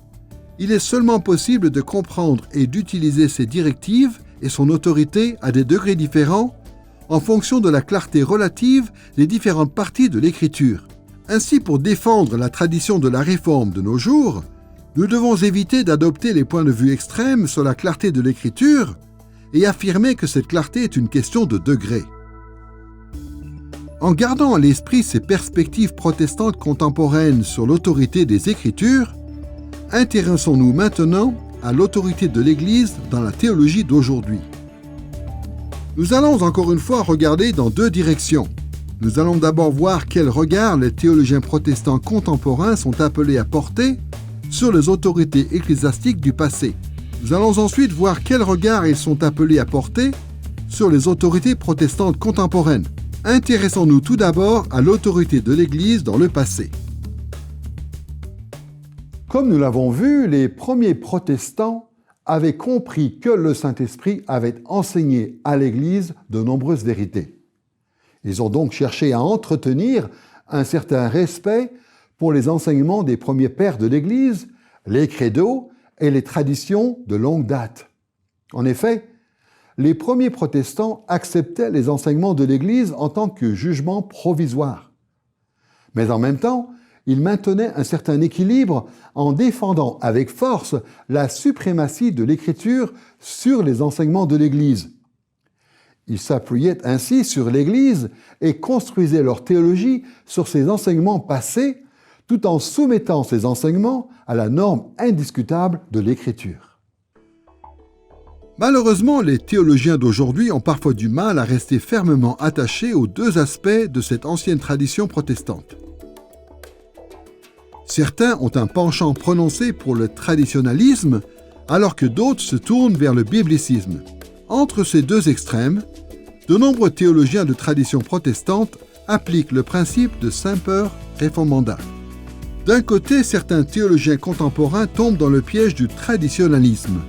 il est seulement possible de comprendre et d'utiliser ces directives et son autorité à des degrés différents en fonction de la clarté relative des différentes parties de l'Écriture. Ainsi, pour défendre la tradition de la Réforme de nos jours, nous devons éviter d'adopter les points de vue extrêmes sur la clarté de l'Écriture et affirmer que cette clarté est une question de degrés. En gardant à l'esprit ces perspectives protestantes contemporaines sur l'autorité des Écritures, intéressons-nous maintenant à l'autorité de l'Église dans la théologie d'aujourd'hui. Nous allons encore une fois regarder dans deux directions. Nous allons d'abord voir quel regard les théologiens protestants contemporains sont appelés à porter sur les autorités ecclésiastiques du passé. Nous allons ensuite voir quel regard ils sont appelés à porter sur les autorités protestantes contemporaines. Intéressons-nous tout d'abord à l'autorité de l'Église dans le passé. Comme nous l'avons vu, les premiers protestants avaient compris que le Saint-Esprit avait enseigné à l'Église de nombreuses vérités. Ils ont donc cherché à entretenir un certain respect pour les enseignements des premiers pères de l'Église, les credos et les traditions de longue date. En effet, les premiers protestants acceptaient les enseignements de l'Église en tant que jugement provisoire. Mais en même temps, ils maintenaient un certain équilibre en défendant avec force la suprématie de l'Écriture sur les enseignements de l'Église. Ils s'appuyaient ainsi sur l'Église et construisaient leur théologie sur ces enseignements passés, tout en soumettant ces enseignements à la norme indiscutable de l'Écriture. Malheureusement, les théologiens d'aujourd'hui ont parfois du mal à rester fermement attachés aux deux aspects de cette ancienne tradition protestante. Certains ont un penchant prononcé pour le traditionnalisme, alors que d'autres se tournent vers le biblicisme. Entre ces deux extrêmes, de nombreux théologiens de tradition protestante appliquent le principe de semper reformanda. D'un côté, certains théologiens contemporains tombent dans le piège du traditionnalisme.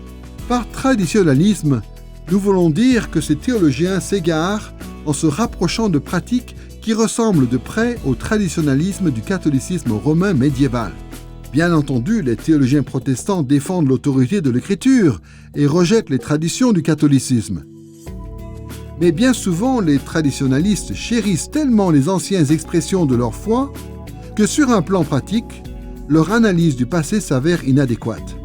Par traditionnalisme, nous voulons dire que ces théologiens s'égarent en se rapprochant de pratiques qui ressemblent de près au traditionnalisme du catholicisme romain médiéval. Bien entendu, les théologiens protestants défendent l'autorité de l'Écriture et rejettent les traditions du catholicisme. Mais bien souvent, les traditionnalistes chérissent tellement les anciennes expressions de leur foi que sur un plan pratique, leur analyse du passé s'avère inadéquate.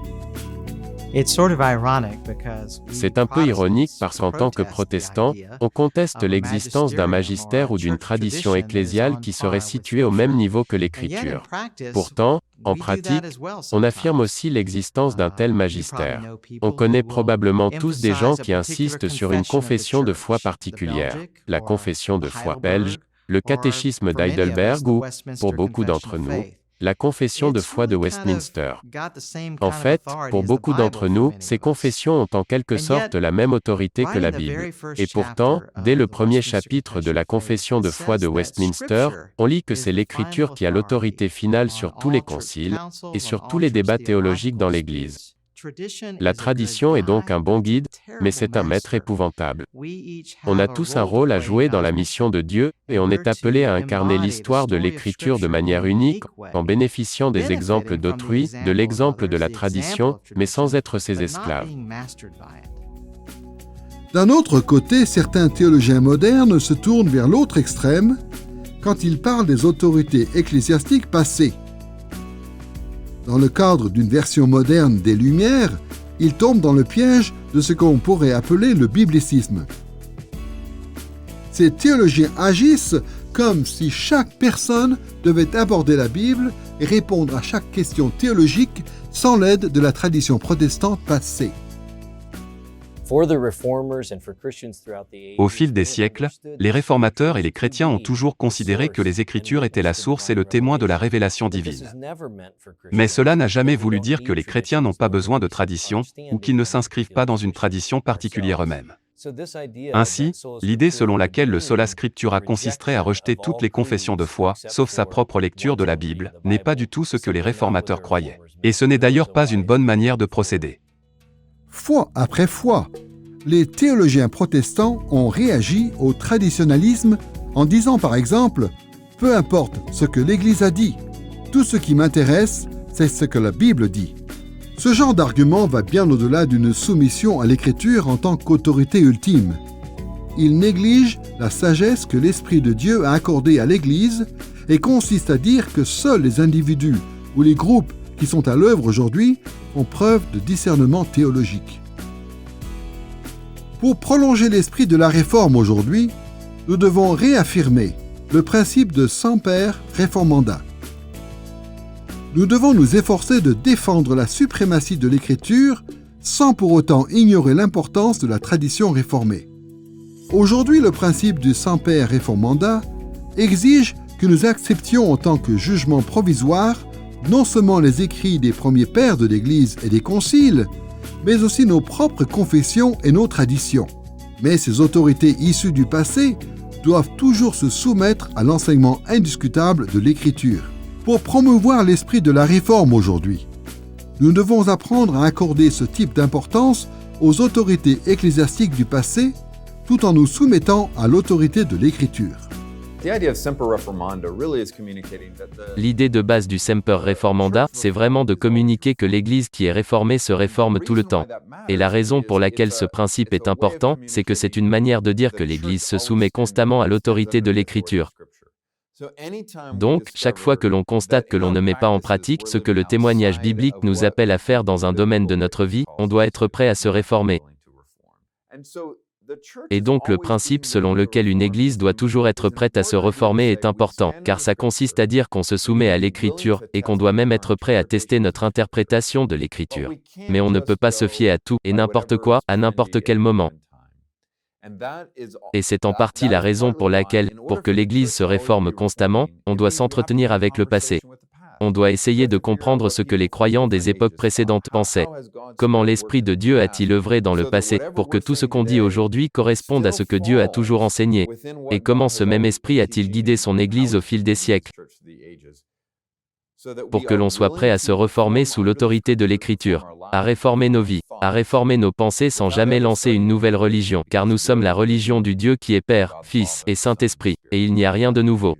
C'est un peu ironique parce qu'en tant que protestants, on conteste l'existence d'un magistère ou d'une tradition ecclésiale qui serait située au même niveau que l'Écriture. Pourtant, en pratique, on affirme aussi l'existence d'un tel magistère. On connaît probablement tous des gens qui insistent sur une confession de foi particulière, la confession de foi belge, le catéchisme d'Heidelberg ou, pour beaucoup d'entre nous, la confession de foi de Westminster. En fait, pour beaucoup d'entre nous, ces confessions ont en quelque sorte la même autorité que la Bible. Et pourtant, dès le premier chapitre de la confession de foi de Westminster, on lit que c'est l'Écriture qui a l'autorité finale sur tous les conciles et sur tous les débats théologiques dans l'Église. La tradition est donc un bon guide, mais c'est un maître épouvantable. On a tous un rôle à jouer dans la mission de Dieu, et on est appelé à incarner l'histoire de l'Écriture de manière unique, en bénéficiant des exemples d'autrui, de l'exemple de la tradition, mais sans être ses esclaves. D'un autre côté, certains théologiens modernes se tournent vers l'autre extrême quand ils parlent des autorités ecclésiastiques passées. Dans le cadre d'une version moderne des Lumières, ils tombent dans le piège de ce qu'on pourrait appeler le biblicisme. Ces théologiens agissent comme si chaque personne devait aborder la Bible et répondre à chaque question théologique sans l'aide de la tradition protestante passée. Au fil des siècles, les réformateurs et les chrétiens ont toujours considéré que les Écritures étaient la source et le témoin de la révélation divine. Mais cela n'a jamais voulu dire que les chrétiens n'ont pas besoin de tradition, ou qu'ils ne s'inscrivent pas dans une tradition particulière eux-mêmes. Ainsi, l'idée selon laquelle le sola scriptura consisterait à rejeter toutes les confessions de foi, sauf sa propre lecture de la Bible, n'est pas du tout ce que les réformateurs croyaient. Et ce n'est d'ailleurs pas une bonne manière de procéder. Fois après fois, les théologiens protestants ont réagi au traditionnalisme en disant par exemple « Peu importe ce que l'Église a dit, tout ce qui m'intéresse, c'est ce que la Bible dit ». Ce genre d'argument va bien au-delà d'une soumission à l'Écriture en tant qu'autorité ultime. Il néglige la sagesse que l'Esprit de Dieu a accordée à l'Église et consiste à dire que seuls les individus ou les groupes qui sont à l'œuvre aujourd'hui font preuve de discernement théologique. Pour prolonger l'esprit de la Réforme aujourd'hui, nous devons réaffirmer le principe de semper reformanda. Nous devons nous efforcer de défendre la suprématie de l'Écriture sans pour autant ignorer l'importance de la tradition réformée. Aujourd'hui, le principe du semper reformanda exige que nous acceptions en tant que jugement provisoire non seulement les écrits des premiers pères de l'Église et des conciles, mais aussi nos propres confessions et nos traditions. Mais ces autorités issues du passé doivent toujours se soumettre à l'enseignement indiscutable de l'Écriture. Pour promouvoir l'esprit de la Réforme aujourd'hui, nous devons apprendre à accorder ce type d'importance aux autorités ecclésiastiques du passé, tout en nous soumettant à l'autorité de l'Écriture. L'idée de base du Semper Reformanda, c'est vraiment de communiquer que l'Église qui est réformée se réforme tout le temps. Et la raison pour laquelle ce principe est important, c'est que c'est une manière de dire que l'Église se soumet constamment à l'autorité de l'Écriture. Donc, chaque fois que l'on constate que l'on ne met pas en pratique ce que le témoignage biblique nous appelle à faire dans un domaine de notre vie, on doit être prêt à se réformer. Et donc le principe selon lequel une Église doit toujours être prête à se reformer est important, car ça consiste à dire qu'on se soumet à l'Écriture, et qu'on doit même être prêt à tester notre interprétation de l'Écriture. Mais on ne peut pas se fier à tout et n'importe quoi, à n'importe quel moment. Et c'est en partie la raison pour laquelle, pour que l'Église se réforme constamment, on doit s'entretenir avec le passé. On doit essayer de comprendre ce que les croyants des époques précédentes pensaient. Comment l'Esprit de Dieu a-t-il œuvré dans le passé, pour que tout ce qu'on dit aujourd'hui corresponde à ce que Dieu a toujours enseigné? Et comment ce même Esprit a-t-il guidé son Église au fil des siècles? Pour que l'on soit prêt à se reformer sous l'autorité de l'Écriture, à réformer nos vies, à réformer nos pensées sans jamais lancer une nouvelle religion, car nous sommes la religion du Dieu qui est Père, Fils et Saint-Esprit, et il n'y a rien de nouveau.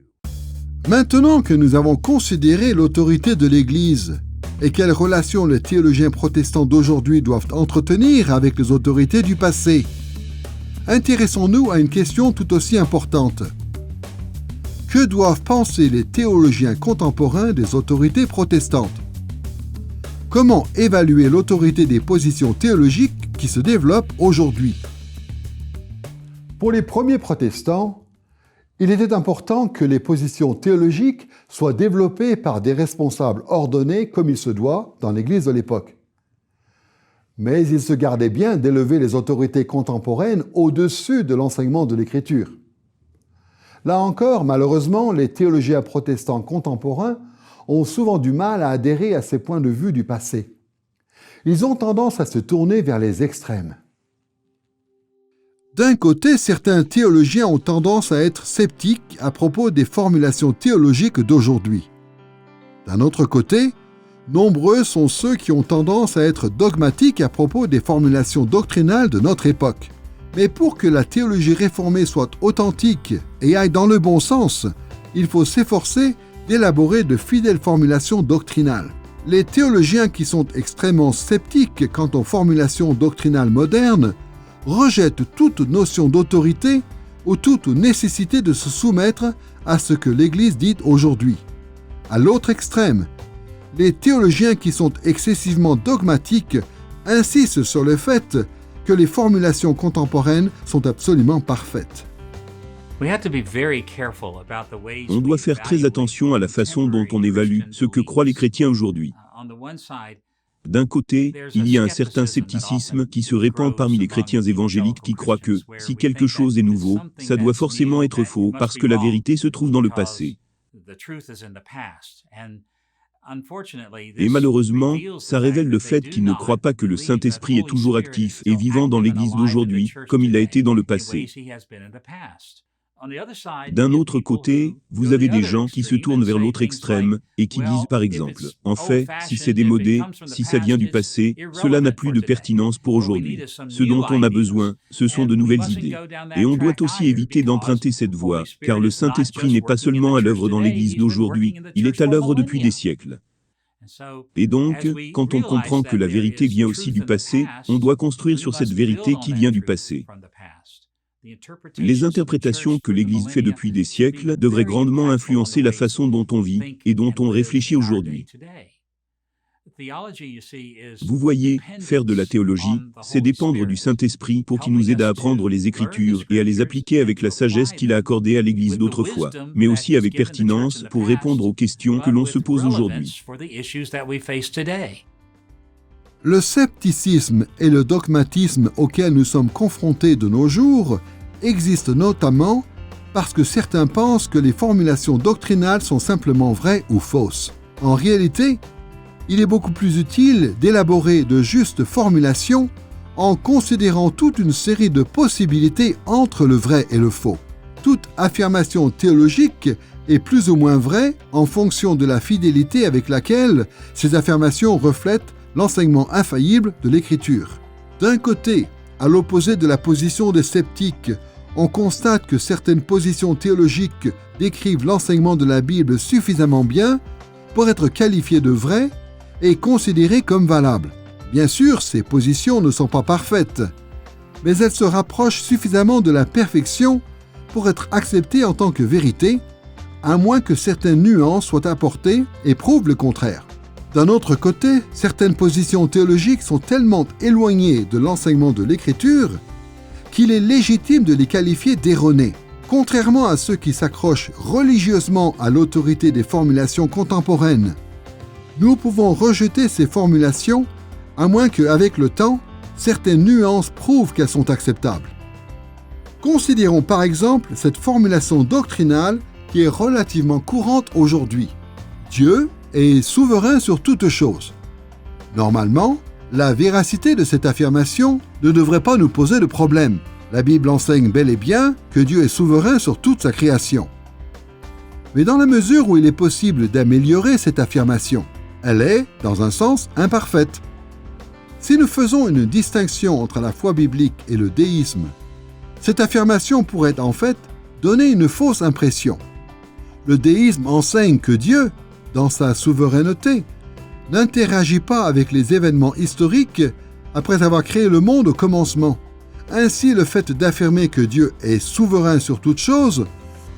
Maintenant que nous avons considéré l'autorité de l'Église et quelles relations les théologiens protestants d'aujourd'hui doivent entretenir avec les autorités du passé, intéressons-nous à une question tout aussi importante. Que doivent penser les théologiens contemporains des autorités protestantes? Comment évaluer l'autorité des positions théologiques qui se développent aujourd'hui? Pour les premiers protestants, il était important que les positions théologiques soient développées par des responsables ordonnés comme il se doit dans l'Église de l'époque. Mais ils se gardaient bien d'élever les autorités contemporaines au-dessus de l'enseignement de l'Écriture. Là encore, malheureusement, les théologiens protestants contemporains ont souvent du mal à adhérer à ces points de vue du passé. Ils ont tendance à se tourner vers les extrêmes. D'un côté, certains théologiens ont tendance à être sceptiques à propos des formulations théologiques d'aujourd'hui. D'un autre côté, nombreux sont ceux qui ont tendance à être dogmatiques à propos des formulations doctrinales de notre époque. Mais pour que la théologie réformée soit authentique et aille dans le bon sens, il faut s'efforcer d'élaborer de fidèles formulations doctrinales. Les théologiens qui sont extrêmement sceptiques quant aux formulations doctrinales modernes rejettent toute notion d'autorité ou toute nécessité de se soumettre à ce que l'Église dit aujourd'hui. À l'autre extrême, les théologiens qui sont excessivement dogmatiques insistent sur le fait que les formulations contemporaines sont absolument parfaites. On doit faire très attention à la façon dont on évalue ce que croient les chrétiens aujourd'hui. D'un côté, il y a un certain scepticisme qui se répand parmi les chrétiens évangéliques qui croient que, si quelque chose est nouveau, ça doit forcément être faux parce que la vérité se trouve dans le passé. Et malheureusement, ça révèle le fait qu'ils ne croient pas que le Saint-Esprit est toujours actif et vivant dans l'Église d'aujourd'hui, comme il a été dans le passé. D'un autre côté, vous avez des gens qui se tournent vers l'autre extrême et qui disent par exemple, en fait, si c'est démodé, si ça vient du passé, cela n'a plus de pertinence pour aujourd'hui. Ce dont on a besoin, ce sont de nouvelles idées. Et on doit aussi éviter d'emprunter cette voie, car le Saint-Esprit n'est pas seulement à l'œuvre dans l'Église d'aujourd'hui, il est à l'œuvre depuis des siècles. Et donc, quand on comprend que la vérité vient aussi du passé, on doit construire sur cette vérité qui vient du passé. Les interprétations que l'Église fait depuis des siècles devraient grandement influencer la façon dont on vit et dont on réfléchit aujourd'hui. Vous voyez, faire de la théologie, c'est dépendre du Saint-Esprit pour qu'il nous aide à apprendre les Écritures et à les appliquer avec la sagesse qu'il a accordée à l'Église d'autrefois, mais aussi avec pertinence pour répondre aux questions que l'on se pose aujourd'hui. Le scepticisme et le dogmatisme auxquels nous sommes confrontés de nos jours existent notamment parce que certains pensent que les formulations doctrinales sont simplement vraies ou fausses. En réalité, il est beaucoup plus utile d'élaborer de justes formulations en considérant toute une série de possibilités entre le vrai et le faux. Toute affirmation théologique est plus ou moins vraie en fonction de la fidélité avec laquelle ces affirmations reflètent l'enseignement infaillible de l'Écriture. D'un côté, à l'opposé de la position des sceptiques, on constate que certaines positions théologiques décrivent l'enseignement de la Bible suffisamment bien pour être qualifiées de vraies et considérées comme valables. Bien sûr, ces positions ne sont pas parfaites, mais elles se rapprochent suffisamment de la perfection pour être acceptées en tant que vérité, à moins que certaines nuances soient apportées et prouvent le contraire. D'un autre côté, certaines positions théologiques sont tellement éloignées de l'enseignement de l'Écriture qu'il est légitime de les qualifier d'erronées. Contrairement à ceux qui s'accrochent religieusement à l'autorité des formulations contemporaines, nous pouvons rejeter ces formulations à moins qu'avec le temps, certaines nuances prouvent qu'elles sont acceptables. Considérons par exemple cette formulation doctrinale qui est relativement courante aujourd'hui. Dieu est souverain sur toutes choses. Normalement, la véracité de cette affirmation ne devrait pas nous poser de problème. La Bible enseigne bel et bien que Dieu est souverain sur toute sa création. Mais dans la mesure où il est possible d'améliorer cette affirmation, elle est, dans un sens, imparfaite. Si nous faisons une distinction entre la foi biblique et le déisme, cette affirmation pourrait en fait donner une fausse impression. Le déisme enseigne que Dieu, dans sa souveraineté, n'interagit pas avec les événements historiques après avoir créé le monde au commencement. Ainsi, le fait d'affirmer que Dieu est souverain sur toute chose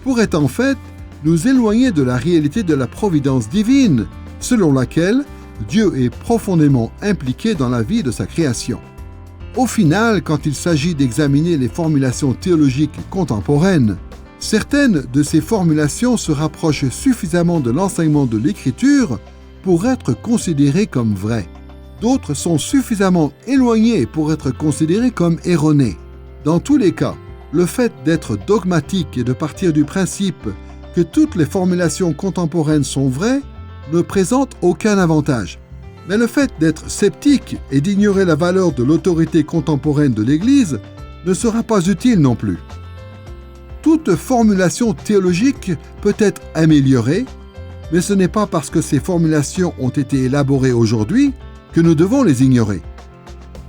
pourrait en fait nous éloigner de la réalité de la providence divine, selon laquelle Dieu est profondément impliqué dans la vie de sa création. Au final, quand il s'agit d'examiner les formulations théologiques contemporaines, certaines de ces formulations se rapprochent suffisamment de l'enseignement de l'Écriture pour être considérées comme vraies. D'autres sont suffisamment éloignées pour être considérées comme erronées. Dans tous les cas, le fait d'être dogmatique et de partir du principe que toutes les formulations contemporaines sont vraies ne présente aucun avantage. Mais le fait d'être sceptique et d'ignorer la valeur de l'autorité contemporaine de l'Église ne sera pas utile non plus. Toute formulation théologique peut être améliorée Mais ce n'est pas parce que ces formulations ont été élaborées aujourd'hui que nous devons les ignorer.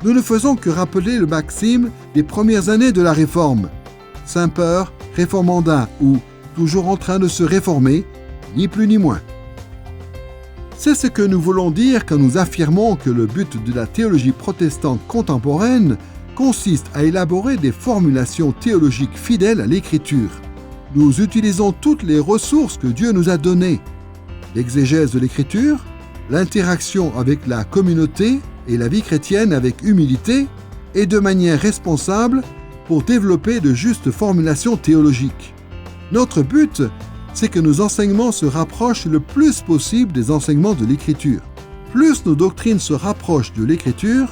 Nous ne faisons que rappeler le maxime des premières années de la Réforme. Semper reformanda, ou toujours en train de se réformer, ni plus ni moins. C'est ce que nous voulons dire quand nous affirmons que le but de la théologie protestante contemporaine consiste à élaborer des formulations théologiques fidèles à l'Écriture. Nous utilisons toutes les ressources que Dieu nous a données. L'exégèse de l'Écriture, l'interaction avec la communauté et la vie chrétienne avec humilité et de manière responsable pour développer de justes formulations théologiques. Notre but, c'est que nos enseignements se rapprochent le plus possible des enseignements de l'Écriture. Plus nos doctrines se rapprochent de l'Écriture,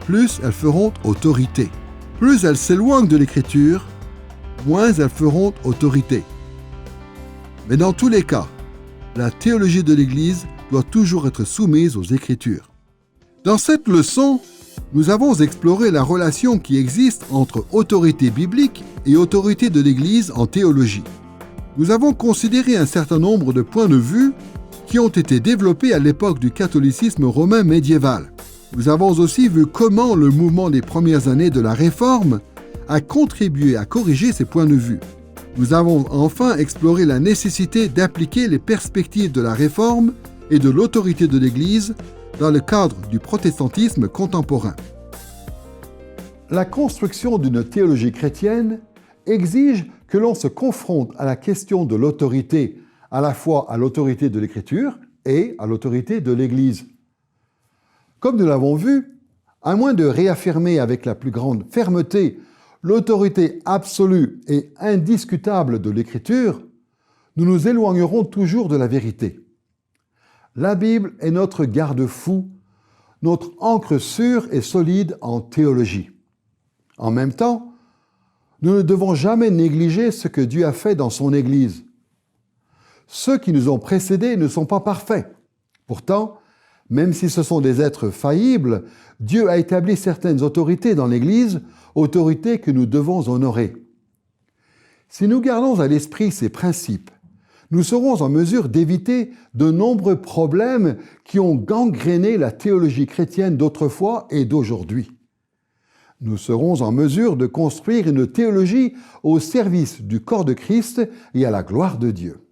plus elles feront autorité. Plus elles s'éloignent de l'Écriture, moins elles feront autorité. Mais dans tous les cas, la théologie de l'Église doit toujours être soumise aux Écritures. Dans cette leçon, nous avons exploré la relation qui existe entre autorité biblique et autorité de l'Église en théologie. Nous avons considéré un certain nombre de points de vue qui ont été développés à l'époque du catholicisme romain médiéval. Nous avons aussi vu comment le mouvement des premières années de la Réforme a contribué à corriger ces points de vue. Nous avons enfin exploré la nécessité d'appliquer les perspectives de la Réforme et de l'autorité de l'Église dans le cadre du protestantisme contemporain. La construction d'une théologie chrétienne exige que l'on se confronte à la question de l'autorité, à la fois à l'autorité de l'Écriture et à l'autorité de l'Église. Comme nous l'avons vu, à moins de réaffirmer avec la plus grande fermeté l'autorité absolue et indiscutable de l'Écriture, nous nous éloignerons toujours de la vérité. La Bible est notre garde-fou, notre ancre sûre et solide en théologie. En même temps, nous ne devons jamais négliger ce que Dieu a fait dans son Église. Ceux qui nous ont précédés ne sont pas parfaits. Pourtant, même si ce sont des êtres faillibles, Dieu a établi certaines autorités dans l'Église, autorités que nous devons honorer. Si nous gardons à l'esprit ces principes, nous serons en mesure d'éviter de nombreux problèmes qui ont gangréné la théologie chrétienne d'autrefois et d'aujourd'hui. Nous serons en mesure de construire une théologie au service du corps de Christ et à la gloire de Dieu.